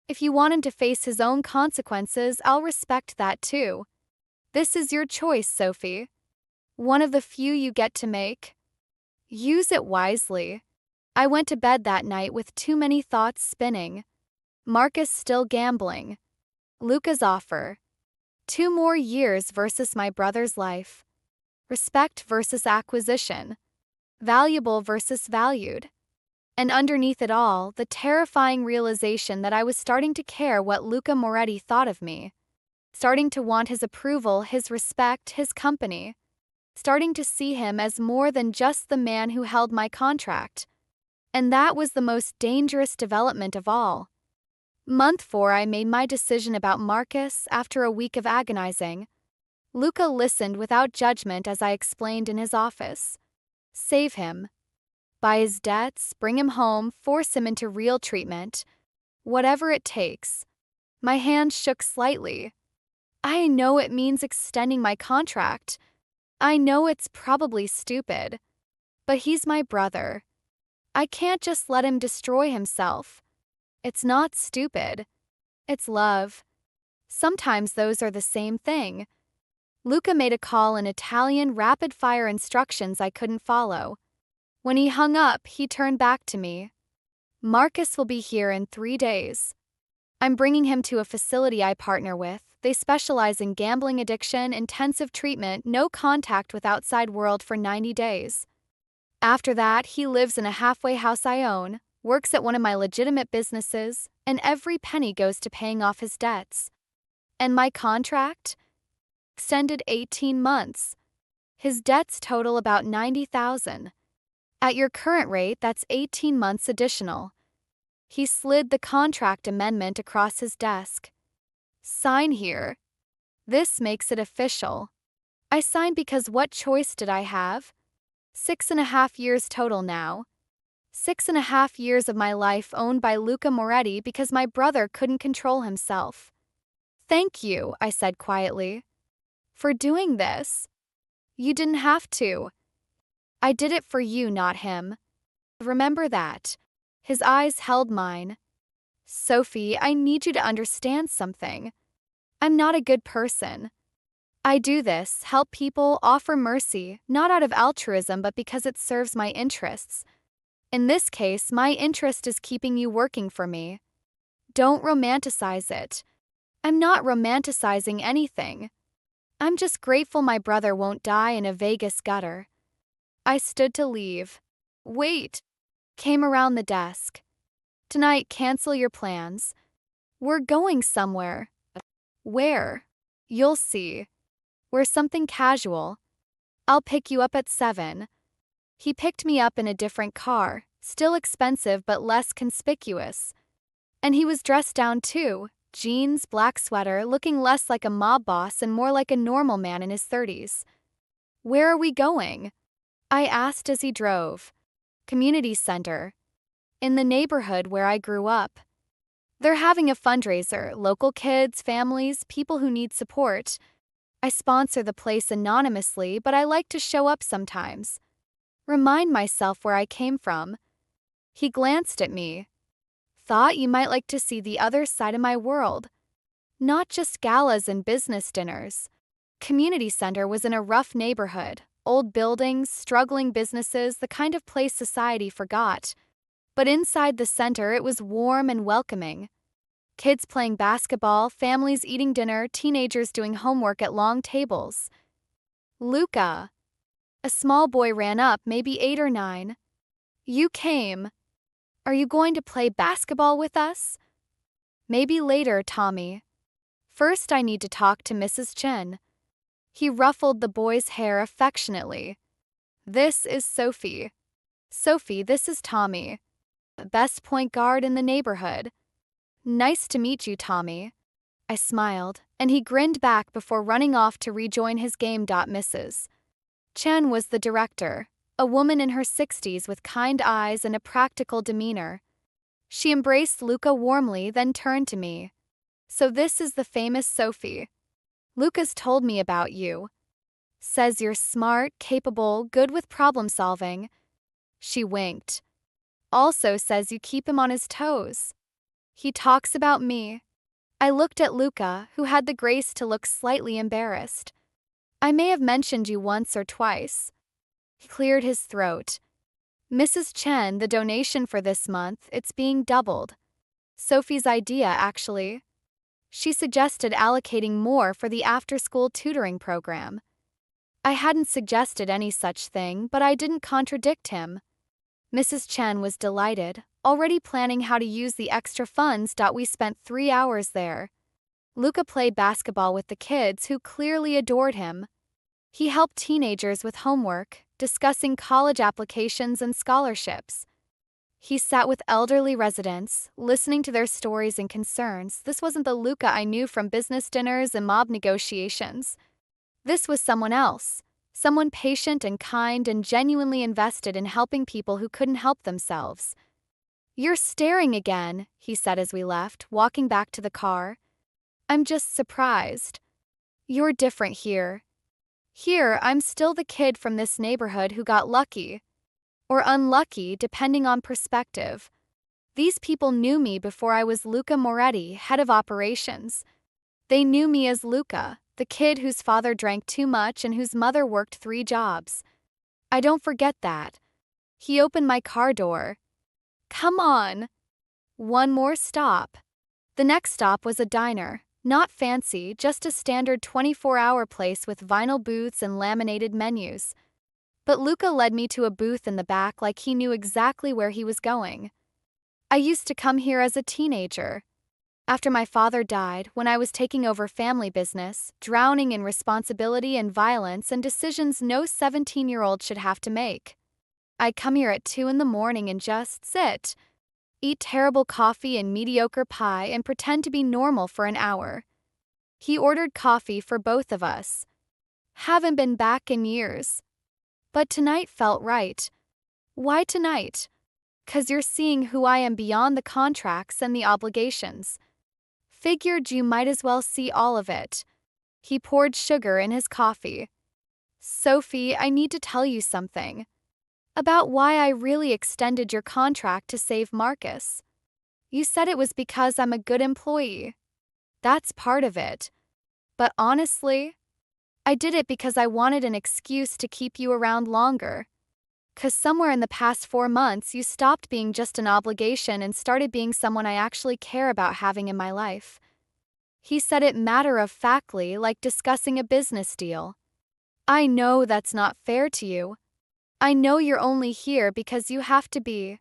If you want him to face his own consequences, I'll respect that too. This is your choice, Sophie. One of the few you get to make. Use it wisely. I went to bed that night with too many thoughts spinning. Marcus still gambling. Luca's offer. 2 more years versus my brother's life. Respect versus acquisition. Valuable versus valued. And underneath it all, the terrifying realization that I was starting to care what Luca Moretti thought of me. Starting to want his approval, his respect, his company. Starting to see him as more than just the man who held my contract. And that was the most dangerous development of all. Month 4, I made my decision about Marcus after a week of agonizing. Luca listened without judgment as I explained in his office. Save him. Buy his debts, bring him home, force him into real treatment. Whatever it takes. My hand shook slightly. I know it means extending my contract. I know it's probably stupid. But he's my brother. I can't just let him destroy himself. It's not stupid. It's love. Sometimes those are the same thing. Luca made a call in Italian, rapid-fire instructions I couldn't follow. When he hung up, he turned back to me. Marcus will be here in 3 days. I'm bringing him to a facility I partner with. They specialize in gambling addiction, intensive treatment, no contact with outside world for 90 days. After that, he lives in a halfway house I own, works at one of my legitimate businesses, and every penny goes to paying off his debts. And my contract? Extended 18 months. His debts total about $90,000. At your current rate, that's 18 months additional. He slid the contract amendment across his desk. Sign here. This makes it official. I signed because what choice did I have? 6.5 years total now. 6.5 years of my life owned by Luca Moretti because my brother couldn't control himself. Thank you, I said quietly. For doing this. You didn't have to. I did it for you, not him. Remember that. His eyes held mine. Sophie, I need you to understand something. I'm not a good person. I do this, help people, offer mercy, not out of altruism but because it serves my interests. In this case, my interest is keeping you working for me. Don't romanticize it. I'm not romanticizing anything. I'm just grateful my brother won't die in a Vegas gutter. I stood to leave. Wait! Came around the desk. Tonight, cancel your plans. We're going somewhere. Where? You'll see. We're something casual. I'll pick you up at 7. He picked me up in a different car, still expensive but less conspicuous. And he was dressed down too, jeans, black sweater, looking less like a mob boss and more like a normal man in his 30s. Where are we going? I asked as he drove. Community center. In the neighborhood where I grew up. They're having a fundraiser, local kids, families, people who need support. I sponsor the place anonymously, but I like to show up sometimes. Remind myself where I came from. He glanced at me. Thought you might like to see the other side of my world. Not just galas and business dinners. Community center was in a rough neighborhood. Old buildings, struggling businesses, the kind of place society forgot. But inside the center, it was warm and welcoming. Kids playing basketball, families eating dinner, teenagers doing homework at long tables. Luca. A small boy ran up, maybe 8 or 9. You came. Are you going to play basketball with us? Maybe later, Tommy. First, I need to talk to Mrs. Chen. He ruffled the boy's hair affectionately. This is Sophie. Sophie, this is Tommy. Best point guard in the neighborhood. Nice to meet you, Tommy. I smiled, and he grinned back before running off to rejoin his game. Mrs. Chen was the director, a woman in her 60s with kind eyes and a practical demeanor. She embraced Luca warmly, then turned to me. So this is the famous Sophie. Luca's told me about you. Says you're smart, capable, good with problem solving. She winked. Also says you keep him on his toes. He talks about me. I looked at Luca, who had the grace to look slightly embarrassed. I may have mentioned you once or twice. He cleared his throat. Mrs. Chen, the donation for this month, it's being doubled. Sophie's idea, actually. She suggested allocating more for the after-school tutoring program. I hadn't suggested any such thing, but I didn't contradict him. Mrs. Chen was delighted, already planning how to use the extra funds. We spent 3 hours there. Luca played basketball with the kids who clearly adored him. He helped teenagers with homework, discussing college applications and scholarships. He sat with elderly residents, listening to their stories and concerns. This wasn't the Luca I knew from business dinners and mob negotiations. This was someone else. Someone patient and kind and genuinely invested in helping people who couldn't help themselves. You're staring again, he said as we left, walking back to the car. I'm just surprised. You're different here. Here, I'm still the kid from this neighborhood who got lucky. Or unlucky, depending on perspective. These people knew me before I was Luca Moretti, head of operations. They knew me as Luca, the kid whose father drank too much and whose mother worked 3 jobs. I don't forget that. He opened my car door. Come on. One more stop. The next stop was a diner, not fancy, just a standard 24-hour place with vinyl booths and laminated menus. But Luca led me to a booth in the back like he knew exactly where he was going. I used to come here as a teenager. After my father died, when I was taking over family business, drowning in responsibility and violence and decisions no 17-year-old should have to make. I'd come here at 2 in the morning and just sit, eat terrible coffee and mediocre pie and pretend to be normal for an hour. He ordered coffee for both of us. Haven't been back in years. But tonight felt right. Why tonight? 'Cause you're seeing who I am beyond the contracts and the obligations. Figured you might as well see all of it. He poured sugar in his coffee. Sophie, I need to tell you something. About why I really extended your contract to save Marcus. You said it was because I'm a good employee. That's part of it. But honestly, I did it because I wanted an excuse to keep you around longer. 'Cause somewhere in the past 4 months you stopped being just an obligation and started being someone I actually care about having in my life. He said it matter-of-factly, like discussing a business deal. I know that's not fair to you. I know you're only here because you have to be.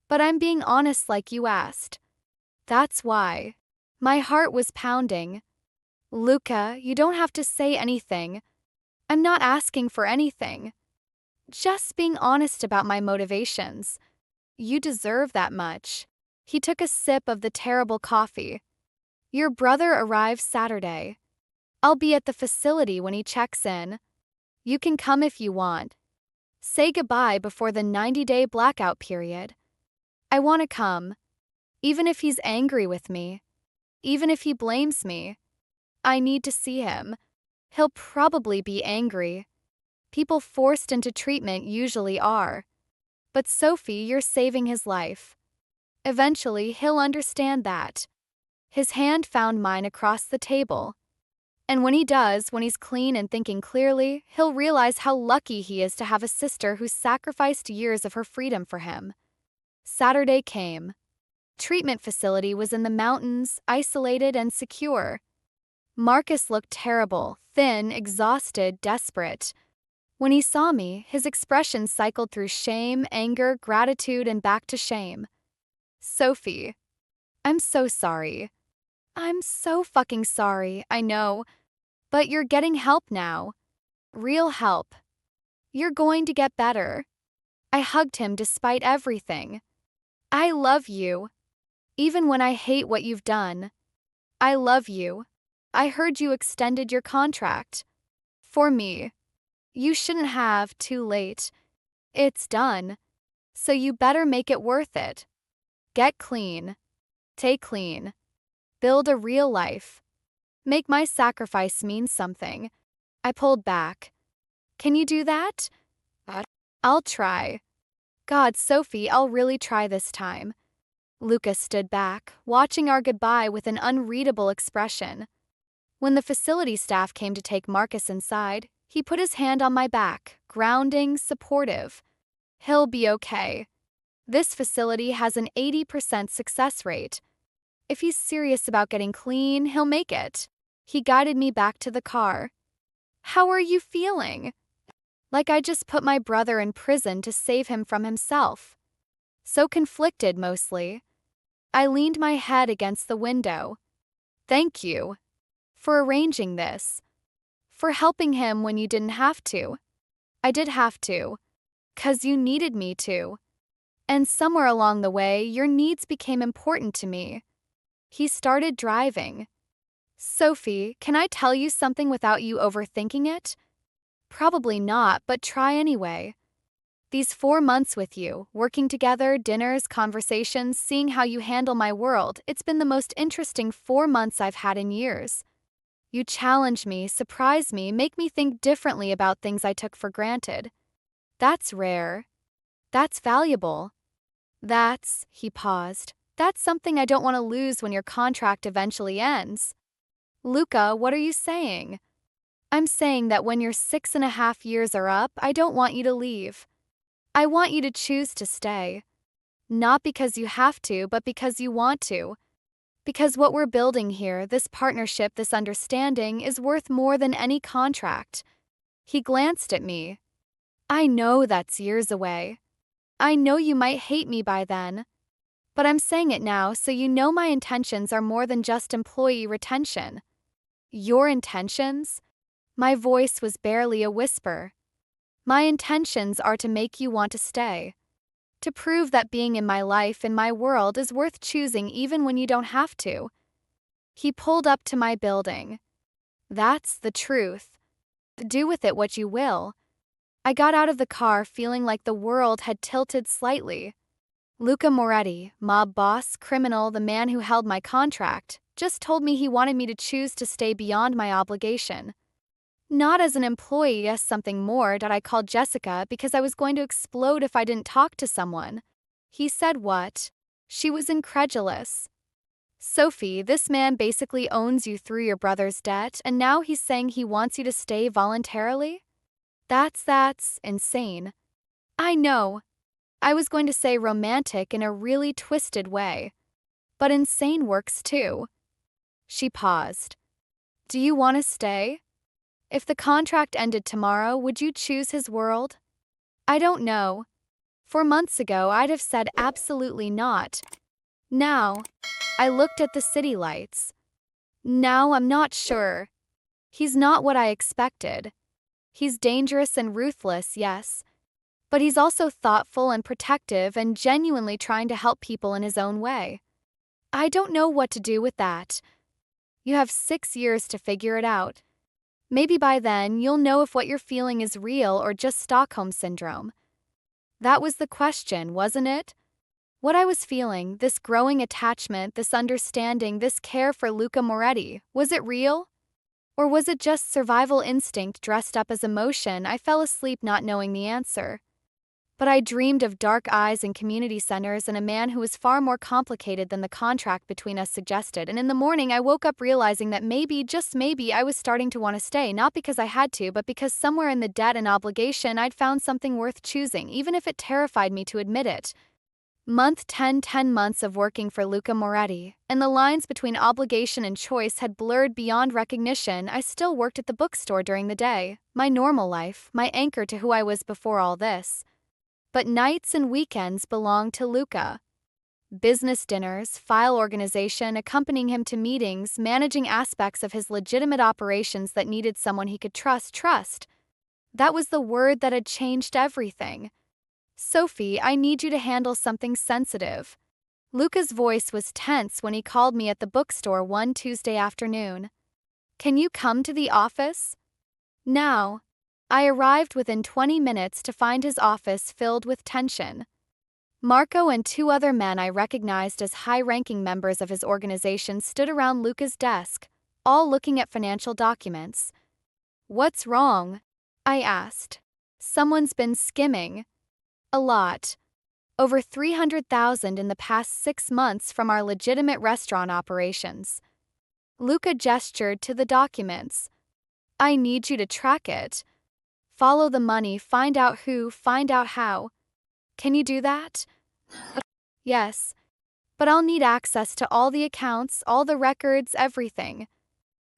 But I'm being honest like you asked. That's why. My heart was pounding. Luca, you don't have to say anything. I'm not asking for anything. Just being honest about my motivations. You deserve that much. He took a sip of the terrible coffee. Your brother arrives Saturday. I'll be at the facility when he checks in. You can come if you want. Say goodbye before the 90-day blackout period. I want to come. Even if he's angry with me. Even if he blames me. I need to see him. He'll probably be angry. People forced into treatment usually are. But Sophie, you're saving his life. Eventually, he'll understand that. His hand found mine across the table. And when he does, when he's clean and thinking clearly, he'll realize how lucky he is to have a sister who sacrificed years of her freedom for him. Saturday came. Treatment facility was in the mountains, isolated and secure. Marcus looked terrible, thin, exhausted, desperate. When he saw me, his expression cycled through shame, anger, gratitude, and back to shame. Sophie, I'm so sorry. I'm so fucking sorry, I know. But you're getting help now. Real help. You're going to get better. I hugged him despite everything. I love you. Even when I hate what you've done. I love you. I heard you extended your contract. For me. You shouldn't have, too late. It's done. So you better make it worth it. Get clean. Stay clean. Build a real life. Make my sacrifice mean something. I pulled back. Can you do that? I'll try. God, Sophie, I'll really try this time. Lucas stood back, watching our goodbye with an unreadable expression. When the facility staff came to take Marcus inside, he put his hand on my back, grounding, supportive. He'll be okay. This facility has an 80% success rate. If he's serious about getting clean, he'll make it. He guided me back to the car. How are you feeling? Like I just put my brother in prison to save him from himself. So conflicted, mostly. I leaned my head against the window. Thank you. For arranging this. For helping him when you didn't have to. I did have to. 'Cause you needed me to. And somewhere along the way, your needs became important to me. He started driving. Sophie, can I tell you something without you overthinking it? Probably not, but try anyway. These 4 months with you, working together, dinners, conversations, seeing how you handle my world, it's been the most interesting 4 months I've had in years. You challenge me, surprise me, make me think differently about things I took for granted. That's rare. That's valuable. He paused. That's something I don't want to lose when your contract eventually ends. Luca, what are you saying? I'm saying that when your 6.5 years are up, I don't want you to leave. I want you to choose to stay. Not because you have to, but because you want to. Because what we're building here, this partnership, this understanding, is worth more than any contract. He glanced at me. I know that's years away. I know you might hate me by then. But I'm saying it now so you know my intentions are more than just employee retention. Your intentions? My voice was barely a whisper. My intentions are to make you want to stay. To prove that being in my life, in my world, is worth choosing even when you don't have to. He pulled up to my building. That's the truth. Do with it what you will. I got out of the car feeling like the world had tilted slightly. Luca Moretti, mob boss, criminal, the man who held my contract, just told me he wanted me to choose to stay beyond my obligation. Not as an employee, as something more, did I call Jessica because I was going to explode if I didn't talk to someone. He said what? She was incredulous. Sophie, this man basically owns you through your brother's debt, and now he's saying he wants you to stay voluntarily? That's insane. I know. I was going to say romantic in a really twisted way. But insane works too. She paused. Do you want to stay? If the contract ended tomorrow, would you choose his world? I don't know. 4 months ago, I'd have said absolutely not. Now, I looked at the city lights. Now I'm not sure. He's not what I expected. He's dangerous and ruthless, yes. But he's also thoughtful and protective and genuinely trying to help people in his own way. I don't know what to do with that. You have 6 years to figure it out. Maybe by then, you'll know if what you're feeling is real or just Stockholm Syndrome. That was the question, wasn't it? What I was feeling, this growing attachment, this understanding, this care for Luca Moretti, was it real? Or was it just survival instinct dressed up as emotion? I fell asleep not knowing the answer. But I dreamed of dark eyes and community centers and a man who was far more complicated than the contract between us suggested, and in the morning I woke up realizing that maybe, just maybe, I was starting to want to stay, not because I had to, but because somewhere in the debt and obligation I'd found something worth choosing, even if it terrified me to admit it. Month 10 months of working for Luca Moretti, and the lines between obligation and choice had blurred beyond recognition. I still worked at the bookstore during the day, my normal life, my anchor to who I was before all this. But nights and weekends belonged to Luca. Business dinners, file organization, accompanying him to meetings, managing aspects of his legitimate operations that needed someone he could trust. That was the word that had changed everything. Sophie, I need you to handle something sensitive. Luca's voice was tense when he called me at the bookstore one Tuesday afternoon. Can you come to the office? Now. I arrived within 20 minutes to find his office filled with tension. Marco and 2 other men I recognized as high-ranking members of his organization stood around Luca's desk, all looking at financial documents. What's wrong? I asked. Someone's been skimming. A lot. Over 300,000 in the past 6 months from our legitimate restaurant operations. Luca gestured to the documents. I need you to track it. Follow the money, find out who, find out how. Can you do that? Yes. But I'll need access to all the accounts, all the records, everything.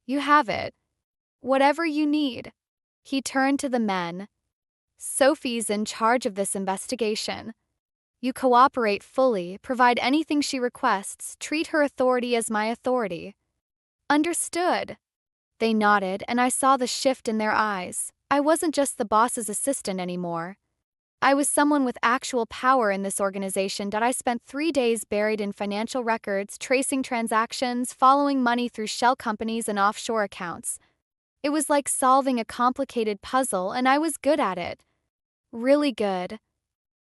You have it. Whatever you need. He turned to the men. Sophie's in charge of this investigation. You cooperate fully, provide anything she requests, treat her authority as my authority. Understood. They nodded, and I saw the shift in their eyes. I wasn't just the boss's assistant anymore. I was someone with actual power in this organization that I spent 3 days buried in financial records, tracing transactions, following money through shell companies and offshore accounts. It was like solving a complicated puzzle, and I was good at it. Really good.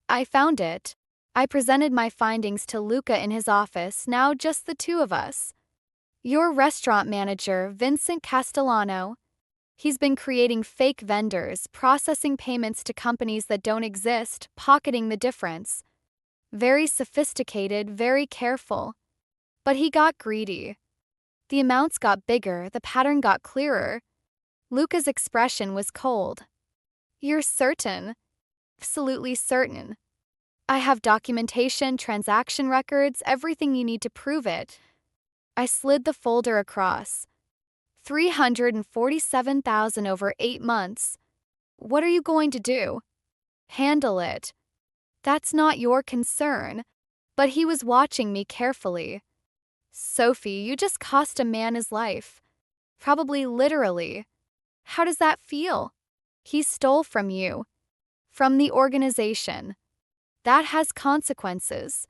I found it. I presented my findings to Luca in his office, now just the 2 of us. Your restaurant manager, Vincent Castellano. He's been creating fake vendors, processing payments to companies that don't exist, pocketing the difference. Very sophisticated, very careful. But he got greedy. The amounts got bigger, the pattern got clearer. Luca's expression was cold. You're certain? Absolutely certain. I have documentation, transaction records, everything you need to prove it. I slid the folder across. 347,000 over 8 months. What are you going to do? Handle it. That's not your concern. But he was watching me carefully. Sophie, you just cost a man his life. Probably literally. How does that feel? He stole from you. From the organization. That has consequences.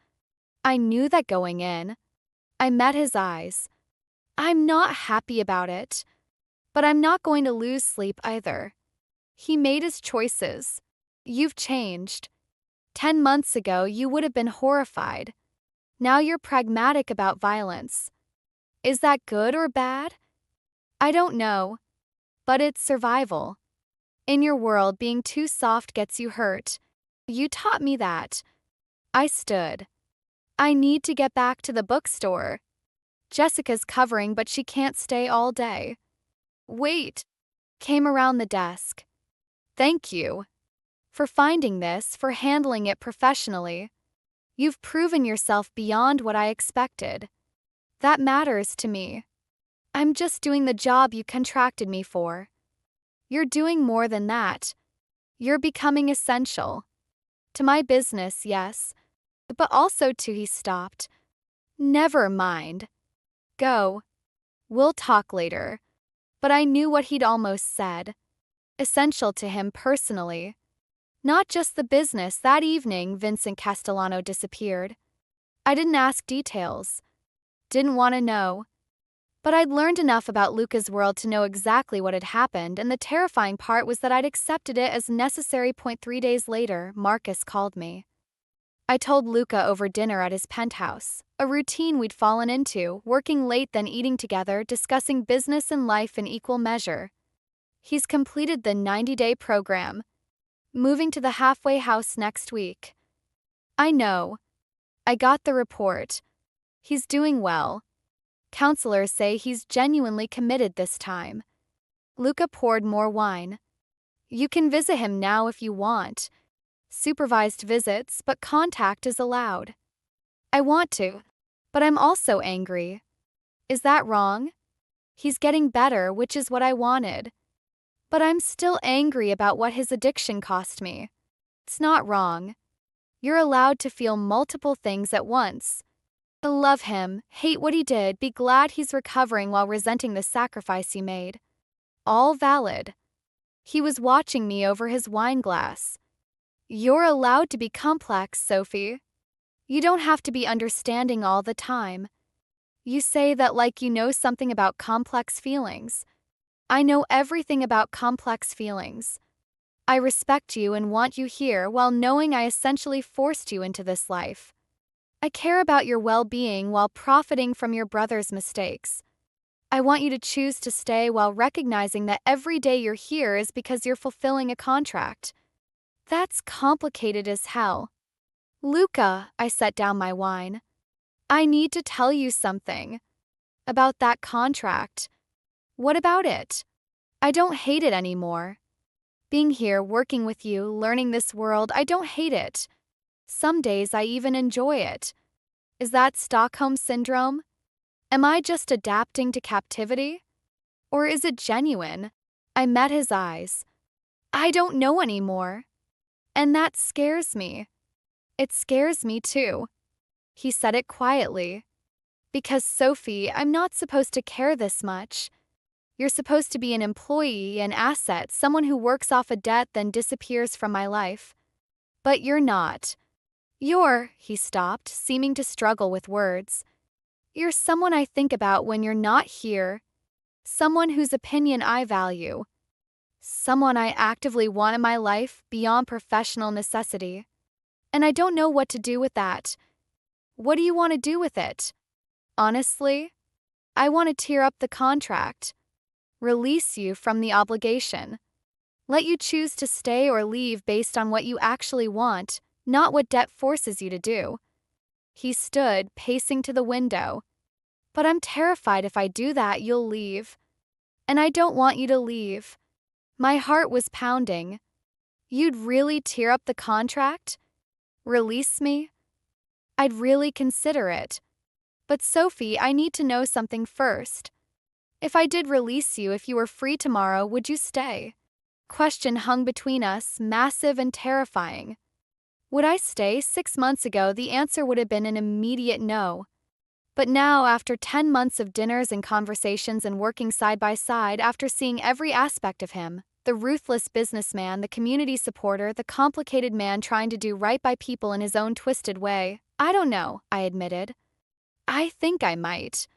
I knew that going in. I met his eyes. I'm not happy about it. But I'm not going to lose sleep either. He made his choices. You've changed. 10 months ago, you would have been horrified. Now you're pragmatic about violence. Is that good or bad? I don't know. But it's survival. In your world, being too soft gets you hurt. You taught me that. I stood. I need to get back to the bookstore. Jessica's covering, but she can't stay all day. Wait. Came around the desk. Thank you. For finding this, for handling it professionally. You've proven yourself beyond what I expected. That matters to me. I'm just doing the job you contracted me for. You're doing more than that. You're becoming essential. To my business, yes. But also to he stopped. Never mind. Go. We'll talk later. But I knew what he'd almost said. Essential to him personally. Not just the business. That evening, Vincent Castellano disappeared. I didn't ask details. Didn't want to know. But I'd learned enough about Luca's world to know exactly what had happened, and the terrifying part was that I'd accepted it as necessary. 3 days later, Marcus called me. I told Luca over dinner at his penthouse, a routine we'd fallen into, working late then eating together, discussing business and life in equal measure. He's completed the 90-day program, moving to the halfway house next week. I know. I got the report. He's doing well. Counselors say he's genuinely committed this time. Luca poured more wine. You can visit him now if you want. Supervised visits, but contact is allowed. I want to, but I'm also angry. Is that wrong? He's getting better, which is what I wanted. But I'm still angry about what his addiction cost me. It's not wrong. You're allowed to feel multiple things at once. Love him, hate what he did, be glad he's recovering while resenting the sacrifice he made. All valid. He was watching me over his wine glass. You're allowed to be complex, Sophie. You don't have to be understanding all the time. You say that like you know something about complex feelings. I know everything about complex feelings. I respect you and want you here while knowing I essentially forced you into this life. I care about your well-being while profiting from your brother's mistakes. I want you to choose to stay while recognizing that every day you're here is because you're fulfilling a contract. That's complicated as hell. Luca, I set down my wine. I need to tell you something. About that contract. What about it? I don't hate it anymore. Being here, working with you, learning this world, I don't hate it. Some days I even enjoy it. Is that Stockholm Syndrome? Am I just adapting to captivity? Or is it genuine? I met his eyes. I don't know anymore. And that scares me. It scares me too. He said it quietly. Because, Sophie, I'm not supposed to care this much. You're supposed to be an employee, an asset, someone who works off a debt then disappears from my life. But you're not. He stopped, seeming to struggle with words. You're someone I think about when you're not here. Someone whose opinion I value. Someone I actively want in my life beyond professional necessity. And I don't know what to do with that. What do you want to do with it? Honestly, I want to tear up the contract. Release you from the obligation. Let you choose to stay or leave based on what you actually want, not what debt forces you to do. He stood, pacing to the window. But I'm terrified if I do that, you'll leave. And I don't want you to leave. My heart was pounding. You'd really tear up the contract? Release me? I'd really consider it. But Sophie, I need to know something first. If I did release you, if you were free tomorrow, would you stay? Question hung between us, massive and terrifying. Would I stay? 6 months ago, the answer would have been an immediate no. But now, after 10 months of dinners and conversations and working side by side, after seeing every aspect of him, the ruthless businessman, the community supporter, the complicated man trying to do right by people in his own twisted way, I don't know, I admitted. I think I might.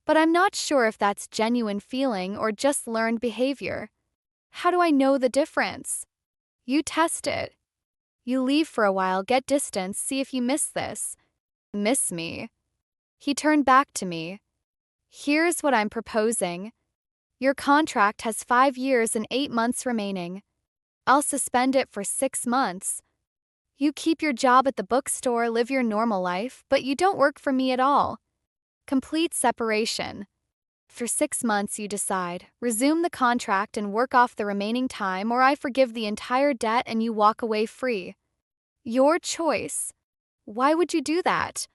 But I'm not sure if that's genuine feeling or just learned behavior. How do I know the difference? You test it. You leave for a while, get distance, see if you miss this. Miss me? He turned back to me. Here's what I'm proposing. Your contract has 5 years and 8 months remaining. I'll suspend it for 6 months. You keep your job at the bookstore, live your normal life, but you don't work for me at all. Complete separation. For 6 months you decide, resume the contract and work off the remaining time, or I forgive the entire debt and you walk away free. Your choice. Why would you do that?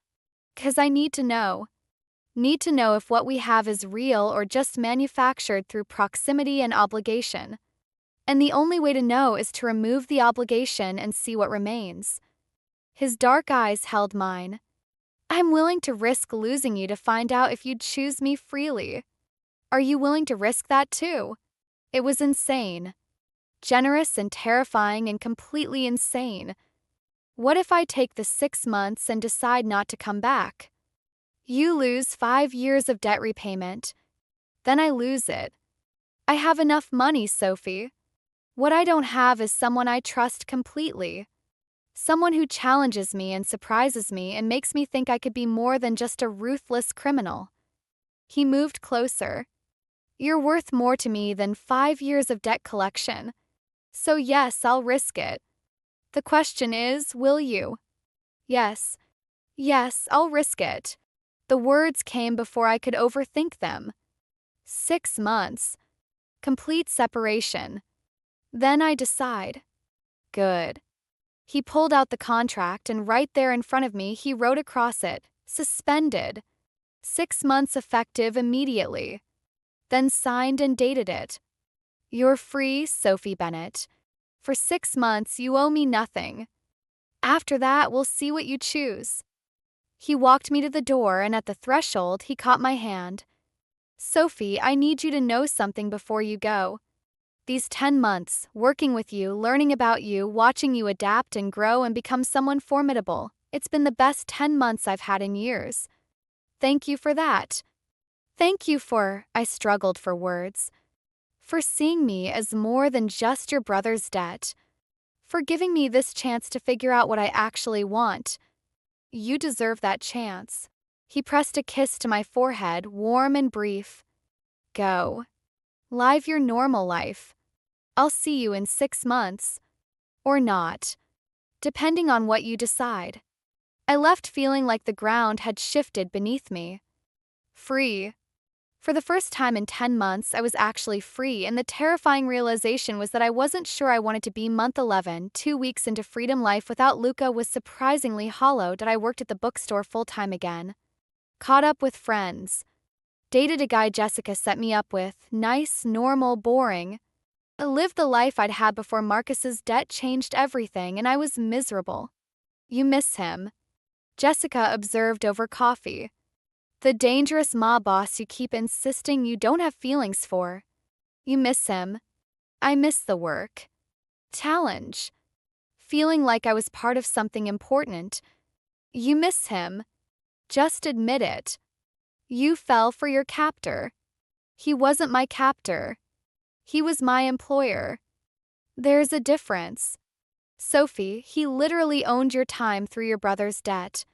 'Cause I need to know. Need to know if what we have is real or just manufactured through proximity and obligation. And the only way to know is to remove the obligation and see what remains. His dark eyes held mine. I'm willing to risk losing you to find out if you'd choose me freely. Are you willing to risk that too? It was insane. Generous and terrifying and completely insane. What if I take the 6 months and decide not to come back? You lose 5 years of debt repayment. Then I lose it. I have enough money, Sophie. What I don't have is someone I trust completely. Someone who challenges me and surprises me and makes me think I could be more than just a ruthless criminal. He moved closer. You're worth more to me than 5 years of debt collection. So yes, I'll risk it. The question is, will you? Yes. Yes, I'll risk it. The words came before I could overthink them. 6 months. Complete separation. Then I decide. Good. He pulled out the contract and right there in front of me he wrote across it, suspended. 6 months effective immediately. Then signed and dated it. You're free, Sophie Bennett. For 6 months you owe me nothing. After that we'll see what you choose. He walked me to the door and at the threshold he caught my hand. Sophie, I need you to know something before you go. These 10 months, working with you, learning about you, watching you adapt and grow and become someone formidable, it's been the best 10 months I've had in years. Thank you for that. Thank you for, I struggled for words, for seeing me as more than just your brother's debt, for giving me this chance to figure out what I actually want. You deserve that chance. He pressed a kiss to my forehead, warm and brief. Go. Live your normal life. I'll see you in 6 months. Or not. Depending on what you decide. I left feeling like the ground had shifted beneath me. Free. For the first time in 10 months, I was actually free, and the terrifying realization was that I wasn't sure I wanted to be month 11, 2 weeks into freedom life without Luca was surprisingly hollow that I worked at the bookstore full-time again. Caught up with friends. Dated a guy Jessica set me up with, nice, normal, boring. I lived the life I'd had before Marcus's debt changed everything, and I was miserable. You miss him. Jessica observed over coffee. The dangerous mob boss you keep insisting you don't have feelings for. You miss him. I miss the work. Challenge. Feeling like I was part of something important. You miss him. Just admit it. You fell for your captor. He wasn't my captor. He was my employer. There's a difference. Sophie, he literally owned your time through your brother's debt.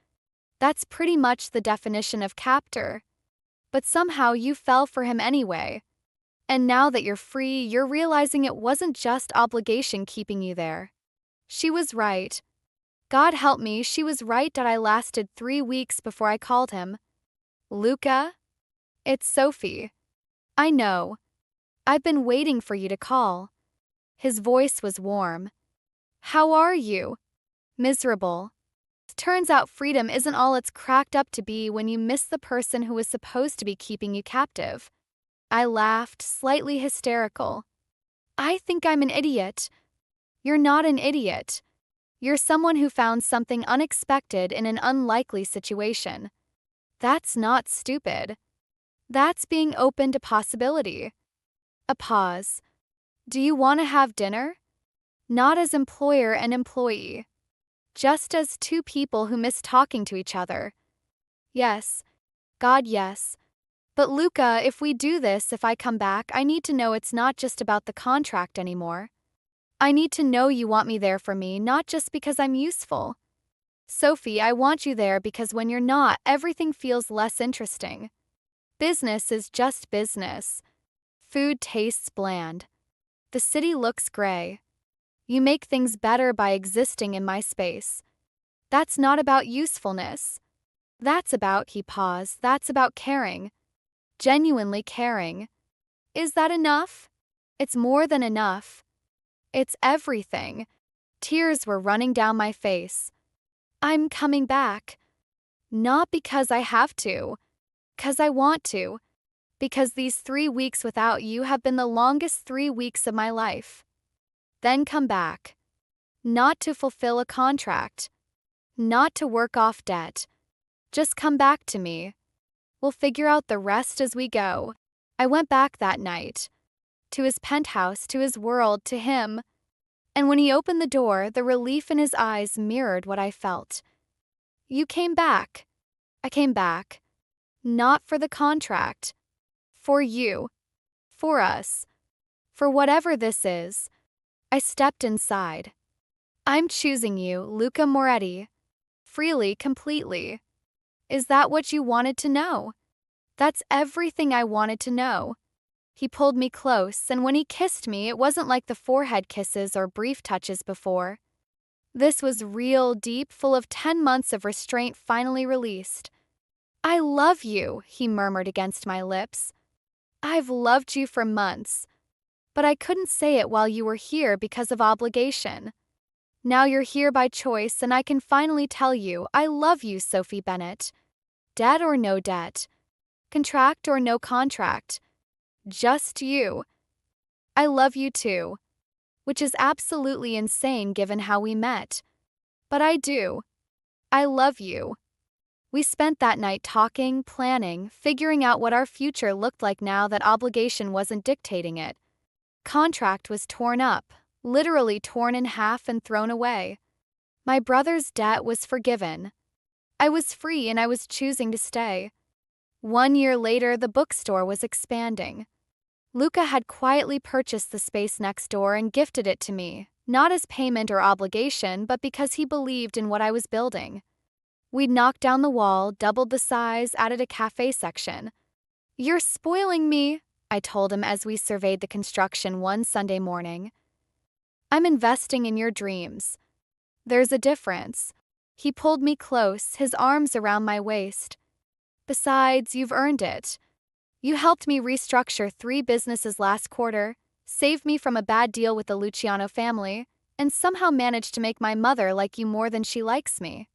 That's pretty much the definition of captor. But somehow you fell for him anyway. And now that you're free, you're realizing it wasn't just obligation keeping you there. She was right. God help me, she was right that I lasted 3 weeks before I called him. Luca? It's Sophie. I know. I've been waiting for you to call. His voice was warm. How are you? Miserable. Turns out freedom isn't all it's cracked up to be when you miss the person who was supposed to be keeping you captive. I laughed, slightly hysterical. I think I'm an idiot. You're not an idiot. You're someone who found something unexpected in an unlikely situation. That's not stupid. That's being open to possibility. A pause. Do you want to have dinner? Not as employer and employee. Just as 2 people who miss talking to each other. Yes. God, yes. But Luca, if we do this, if I come back, I need to know it's not just about the contract anymore. I need to know you want me there for me, not just because I'm useful. Sophie, I want you there because when you're not, everything feels less interesting. Business is just business. Food tastes bland. The city looks gray. You make things better by existing in my space. That's not about usefulness. That's about, he paused, that's about caring. Genuinely caring. Is that enough? It's more than enough. It's everything. Tears were running down my face. I'm coming back. Not because I have to. 'Cause I want to. Because these 3 weeks without you have been the longest 3 weeks of my life. Then come back. Not to fulfill a contract. Not to work off debt. Just come back to me. We'll figure out the rest as we go. I went back that night. To his penthouse, to his world, to him. And when he opened the door, the relief in his eyes mirrored what I felt. You came back. I came back. Not for the contract. For you. For us. For whatever this is. I stepped inside. I'm choosing you, Luca Moretti. Freely, completely. Is that what you wanted to know? That's everything I wanted to know. He pulled me close, and when he kissed me, it wasn't like the forehead kisses or brief touches before. This was real, deep, full of 10 months of restraint finally released. I love you, he murmured against my lips. I've loved you for months, but I couldn't say it while you were here because of obligation. Now you're here by choice, and I can finally tell you, I love you, Sophie Bennett. Debt or no debt. Contract or no contract. Just you. I love you too. Which is absolutely insane given how we met. But I do. I love you. We spent that night talking, planning, figuring out what our future looked like now that obligation wasn't dictating it. Contract was torn up, literally torn in half and thrown away. My brother's debt was forgiven. I was free and I was choosing to stay. 1 year later, the bookstore was expanding. Luca had quietly purchased the space next door and gifted it to me, not as payment or obligation, but because he believed in what I was building. We'd knocked down the wall, doubled the size, added a cafe section. You're spoiling me, I told him as we surveyed the construction one Sunday morning. I'm investing in your dreams. There's a difference. He pulled me close, his arms around my waist. Besides, you've earned it. You helped me restructure 3 businesses last quarter, saved me from a bad deal with the Luciano family, and somehow managed to make my mother like you more than she likes me.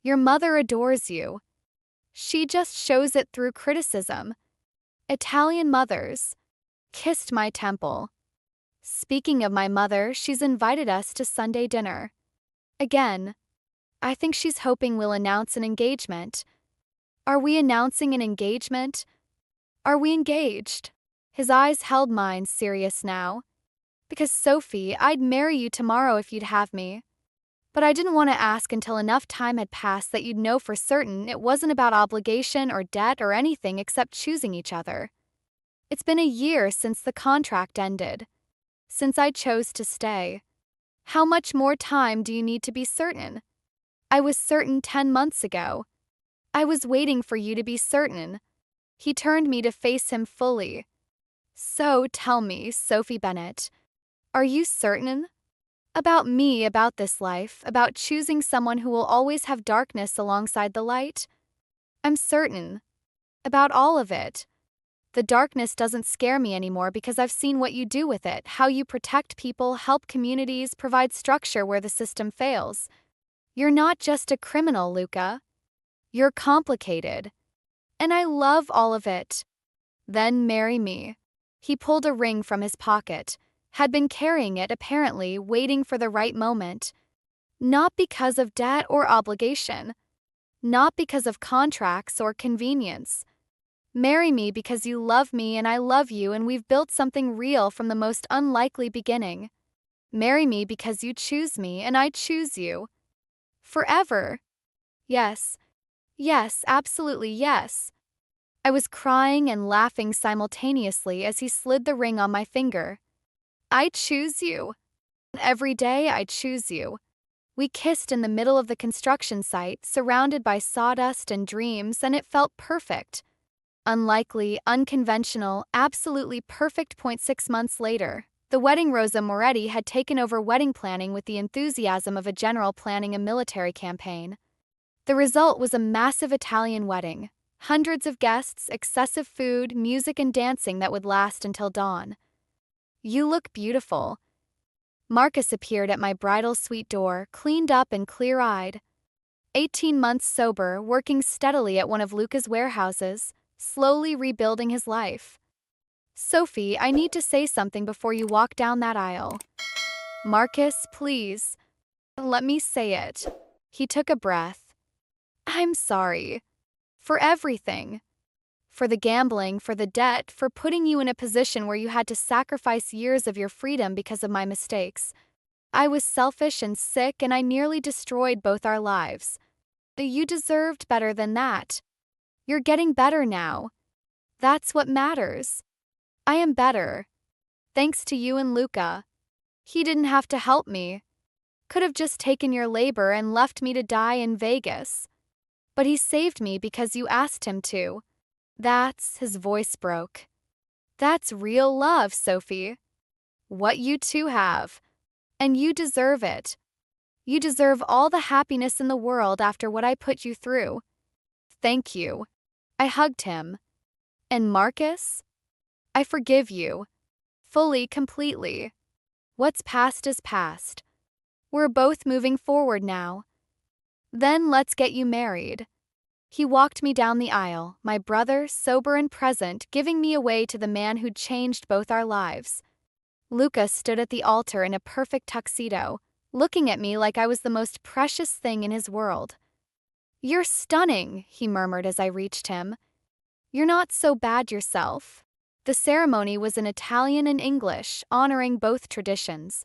Your mother adores you. She just shows it through criticism. Italian mothers. Kissed my temple. Speaking of my mother, she's invited us to Sunday dinner. Again, I think she's hoping we'll announce an engagement. Are we announcing an engagement? Are we engaged? His eyes held mine, serious now. Because, Sophie, I'd marry you tomorrow if you'd have me. But I didn't want to ask until enough time had passed that you'd know for certain it wasn't about obligation or debt or anything except choosing each other. It's been a year since the contract ended. Since I chose to stay. How much more time do you need to be certain? I was certain 10 months ago. I was waiting for you to be certain. He turned me to face him fully. So tell me, Sophie Bennett, are you certain? About me, about this life, about choosing someone who will always have darkness alongside the light? I'm certain. About all of it. The darkness doesn't scare me anymore because I've seen what you do with it, how you protect people, help communities, provide structure where the system fails. You're not just a criminal, Luca. You're complicated. And I love all of it. Then marry me. He pulled a ring from his pocket, had been carrying it apparently, waiting for the right moment. Not because of debt or obligation. Not because of contracts or convenience. Marry me because you love me and I love you and we've built something real from the most unlikely beginning. Marry me because you choose me and I choose you. Forever. Yes. Yes, absolutely yes. I was crying and laughing simultaneously as he slid the ring on my finger. I choose you. Every day I choose you. We kissed in the middle of the construction site, surrounded by sawdust and dreams, and it felt perfect. Unlikely, unconventional, absolutely perfect. 6 months later, the wedding Rosa Moretti had taken over wedding planning with the enthusiasm of a general planning a military campaign. The result was a massive Italian wedding, hundreds of guests, excessive food, music and dancing that would last until dawn. You look beautiful. Marcus appeared at my bridal suite door, cleaned up and clear-eyed. 18 months sober, working steadily at one of Luca's warehouses, slowly rebuilding his life. Sophie, I need to say something before you walk down that aisle. Marcus, please. Let me say it. He took a breath. I'm sorry. For everything. For the gambling, for the debt, for putting you in a position where you had to sacrifice years of your freedom because of my mistakes. I was selfish and sick, and I nearly destroyed both our lives. You deserved better than that. You're getting better now. That's what matters. I am better. Thanks to you and Luca. He didn't have to help me. Could have just taken your labor and left me to die in Vegas. But he saved me because you asked him to. His voice broke. That's real love, Sophie. What you two have. And you deserve it. You deserve all the happiness in the world after what I put you through. Thank you. I hugged him. And Marcus? I forgive you. Fully, completely. What's past is past. We're both moving forward now. Then let's get you married. He walked me down the aisle, my brother, sober and present, giving me away to the man who'd changed both our lives. Luca stood at the altar in a perfect tuxedo, looking at me like I was the most precious thing in his world. You're stunning, he murmured as I reached him. You're not so bad yourself. The ceremony was in Italian and English, honoring both traditions.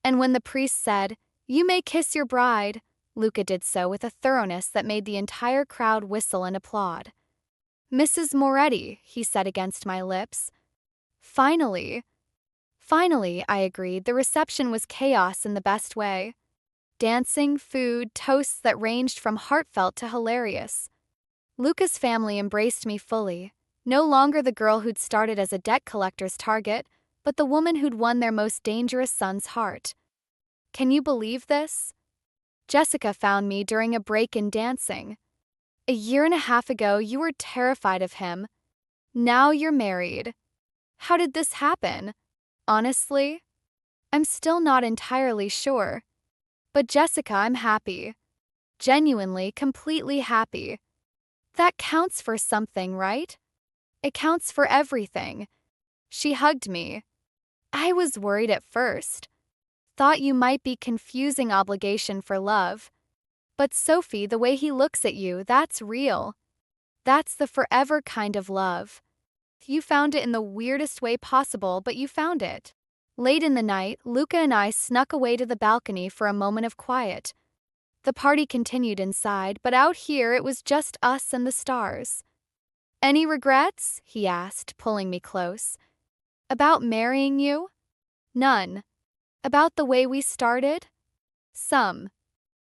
And when the priest said, "You may kiss your bride," Luca did so with a thoroughness that made the entire crowd whistle and applaud. "Mrs. Moretti," he said against my lips. Finally, I agreed. The reception was chaos in the best way. Dancing, food, toasts that ranged from heartfelt to hilarious. Luca's family embraced me fully, no longer the girl who'd started as a debt collector's target, but the woman who'd won their most dangerous son's heart. Can you believe this? Jessica found me during a break in dancing. A year and a half ago, you were terrified of him. Now you're married. How did this happen? Honestly, I'm still not entirely sure. But Jessica, I'm happy. Genuinely, completely happy. That counts for something, right? It counts for everything. She hugged me. I was worried at first. Thought you might be confusing obligation for love. But Sophie, the way he looks at you, that's real. That's the forever kind of love. You found it in the weirdest way possible, but you found it. Late in the night, Luca and I snuck away to the balcony for a moment of quiet. The party continued inside, but out here it was just us and the stars. Any regrets? He asked, pulling me close. About marrying you? None. About the way we started? Some.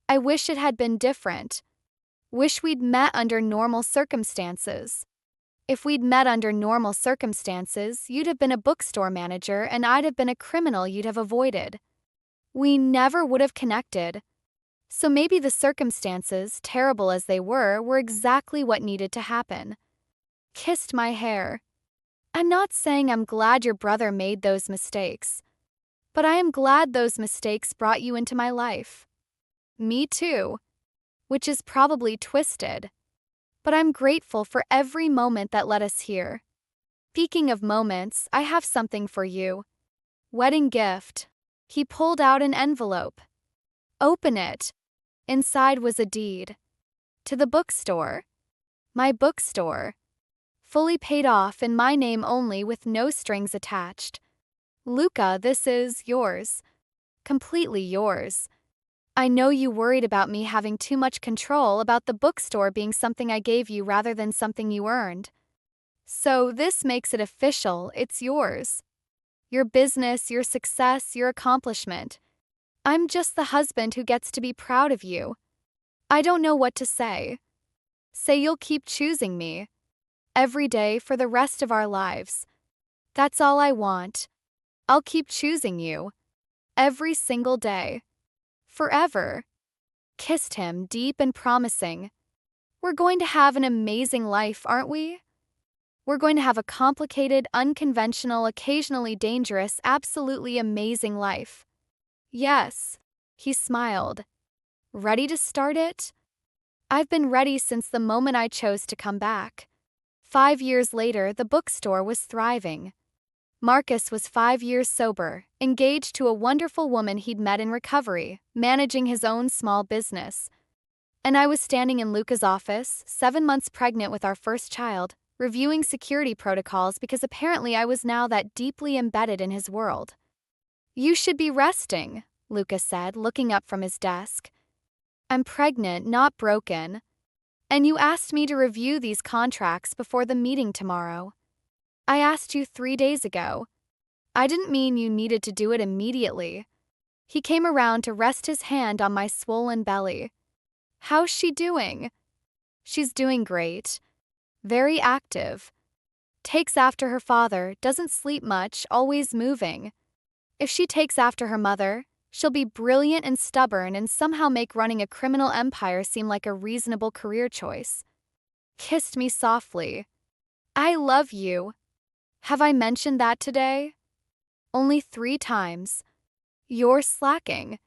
I wish it had been different. Wish we'd met under normal circumstances. If we'd met under normal circumstances, you'd have been a bookstore manager and I'd have been a criminal you'd have avoided. We never would have connected. So maybe the circumstances, terrible as they were exactly what needed to happen. Kissed my hair. I'm not saying I'm glad your brother made those mistakes, but I am glad those mistakes brought you into my life. Me too. Which is probably twisted. But I'm grateful for every moment that led us here. Speaking of moments, I have something for you. Wedding gift. He pulled out an envelope. Open it. Inside was a deed. To the bookstore. My bookstore. Fully paid off in my name only with no strings attached. Luca, this is yours. Completely yours. I know you worried about me having too much control, about the bookstore being something I gave you rather than something you earned. So this makes it official, it's yours. Your business, your success, your accomplishment. I'm just the husband who gets to be proud of you. I don't know what to say. Say you'll keep choosing me. Every day for the rest of our lives. That's all I want. I'll keep choosing you. Every single day. Forever. Kissed him, deep and promising. We're going to have an amazing life, aren't we? We're going to have a complicated, unconventional, occasionally dangerous, absolutely amazing life. Yes. He smiled. Ready to start it? I've been ready since the moment I chose to come back. 5 years later, the bookstore was thriving. Marcus was 5 years sober, engaged to a wonderful woman he'd met in recovery, managing his own small business. And I was standing in Luca's office, 7 months pregnant with our first child, reviewing security protocols because apparently I was now that deeply embedded in his world. "You should be resting," Luca said, looking up from his desk. "I'm pregnant, not broken. And you asked me to review these contracts before the meeting tomorrow. I asked you 3 days ago. I didn't mean you needed to do it immediately." He came around to rest his hand on my swollen belly. "How's she doing?" "She's doing great. Very active. Takes after her father, doesn't sleep much, always moving. If she takes after her mother, she'll be brilliant and stubborn and somehow make running a criminal empire seem like a reasonable career choice." Kissed me softly. "I love you. Have I mentioned that today?" "Only 3 times. You're slacking.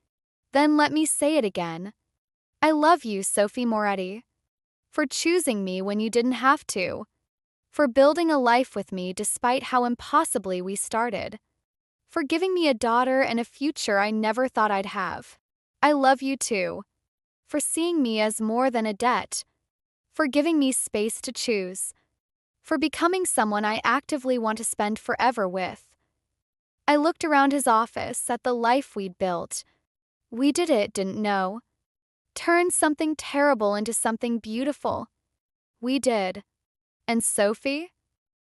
Then let me say it again. I love you, Sophie Moretti. For choosing me when you didn't have to. For building a life with me despite how impossibly we started. For giving me a daughter and a future I never thought I'd have. I love you too. For seeing me as more than a debt. For giving me space to choose. For becoming someone I actively want to spend forever with." I looked around his office at the life we'd built. We did it, didn't know. Turned something terrible into something beautiful. We did. And Sophie?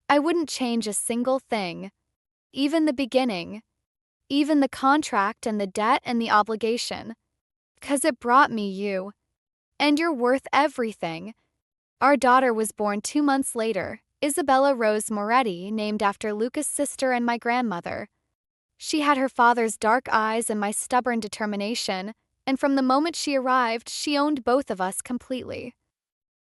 I wouldn't change a single thing. Even the beginning. Even the contract and the debt and the obligation. 'Cause it brought me you. And you're worth everything. Our daughter was born 2 months later, Isabella Rose Moretti, named after Luca's sister and my grandmother. She had her father's dark eyes and my stubborn determination, and from the moment she arrived, she owned both of us completely.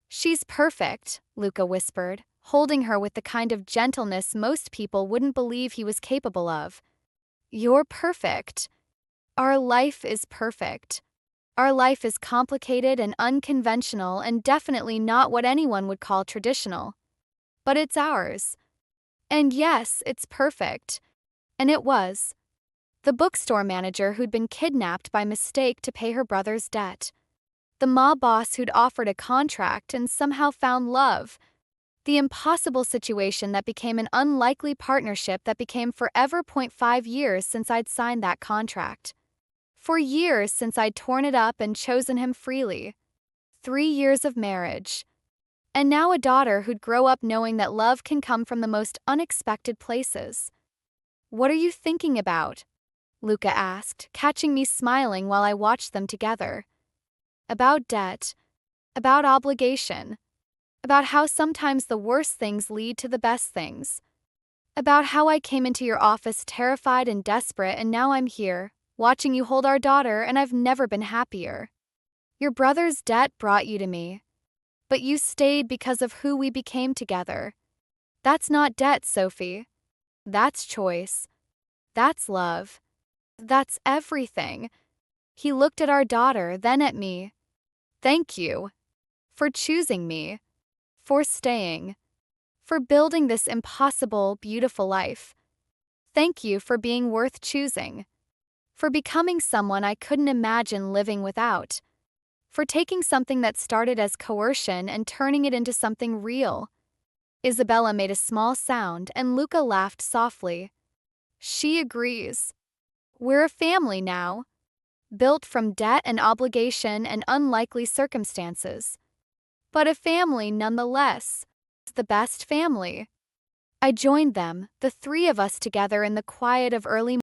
"She's perfect," Luca whispered, holding her with the kind of gentleness most people wouldn't believe he was capable of. "You're perfect. Our life is perfect. Our life is complicated and unconventional and definitely not what anyone would call traditional. But it's ours. And yes, it's perfect." And it was. The bookstore manager who'd been kidnapped by mistake to pay her brother's debt. The mob boss who'd offered a contract and somehow found love. The impossible situation that became an unlikely partnership that became forever. 5 years since I'd signed that contract. 4 years since I'd torn it up and chosen him freely. 3 years of marriage. And now a daughter who'd grow up knowing that love can come from the most unexpected places. "What are you thinking about?" Luca asked, catching me smiling while I watched them together. "About debt. About obligation. About how sometimes the worst things lead to the best things. About how I came into your office terrified and desperate and now I'm here, watching you hold our daughter, and I've never been happier. Your brother's debt brought you to me. But you stayed because of who we became together. That's not debt, Sophie. That's choice. That's love. That's everything." He looked at our daughter, then at me. "Thank you. For choosing me. For staying. For building this impossible, beautiful life. Thank you for being worth choosing. For becoming someone I couldn't imagine living without. For taking something that started as coercion and turning it into something real." Isabella made a small sound and Luca laughed softly. "She agrees. We're a family now. Built from debt and obligation and unlikely circumstances. But a family nonetheless. The best family." I joined them, the 3 of us together in the quiet of early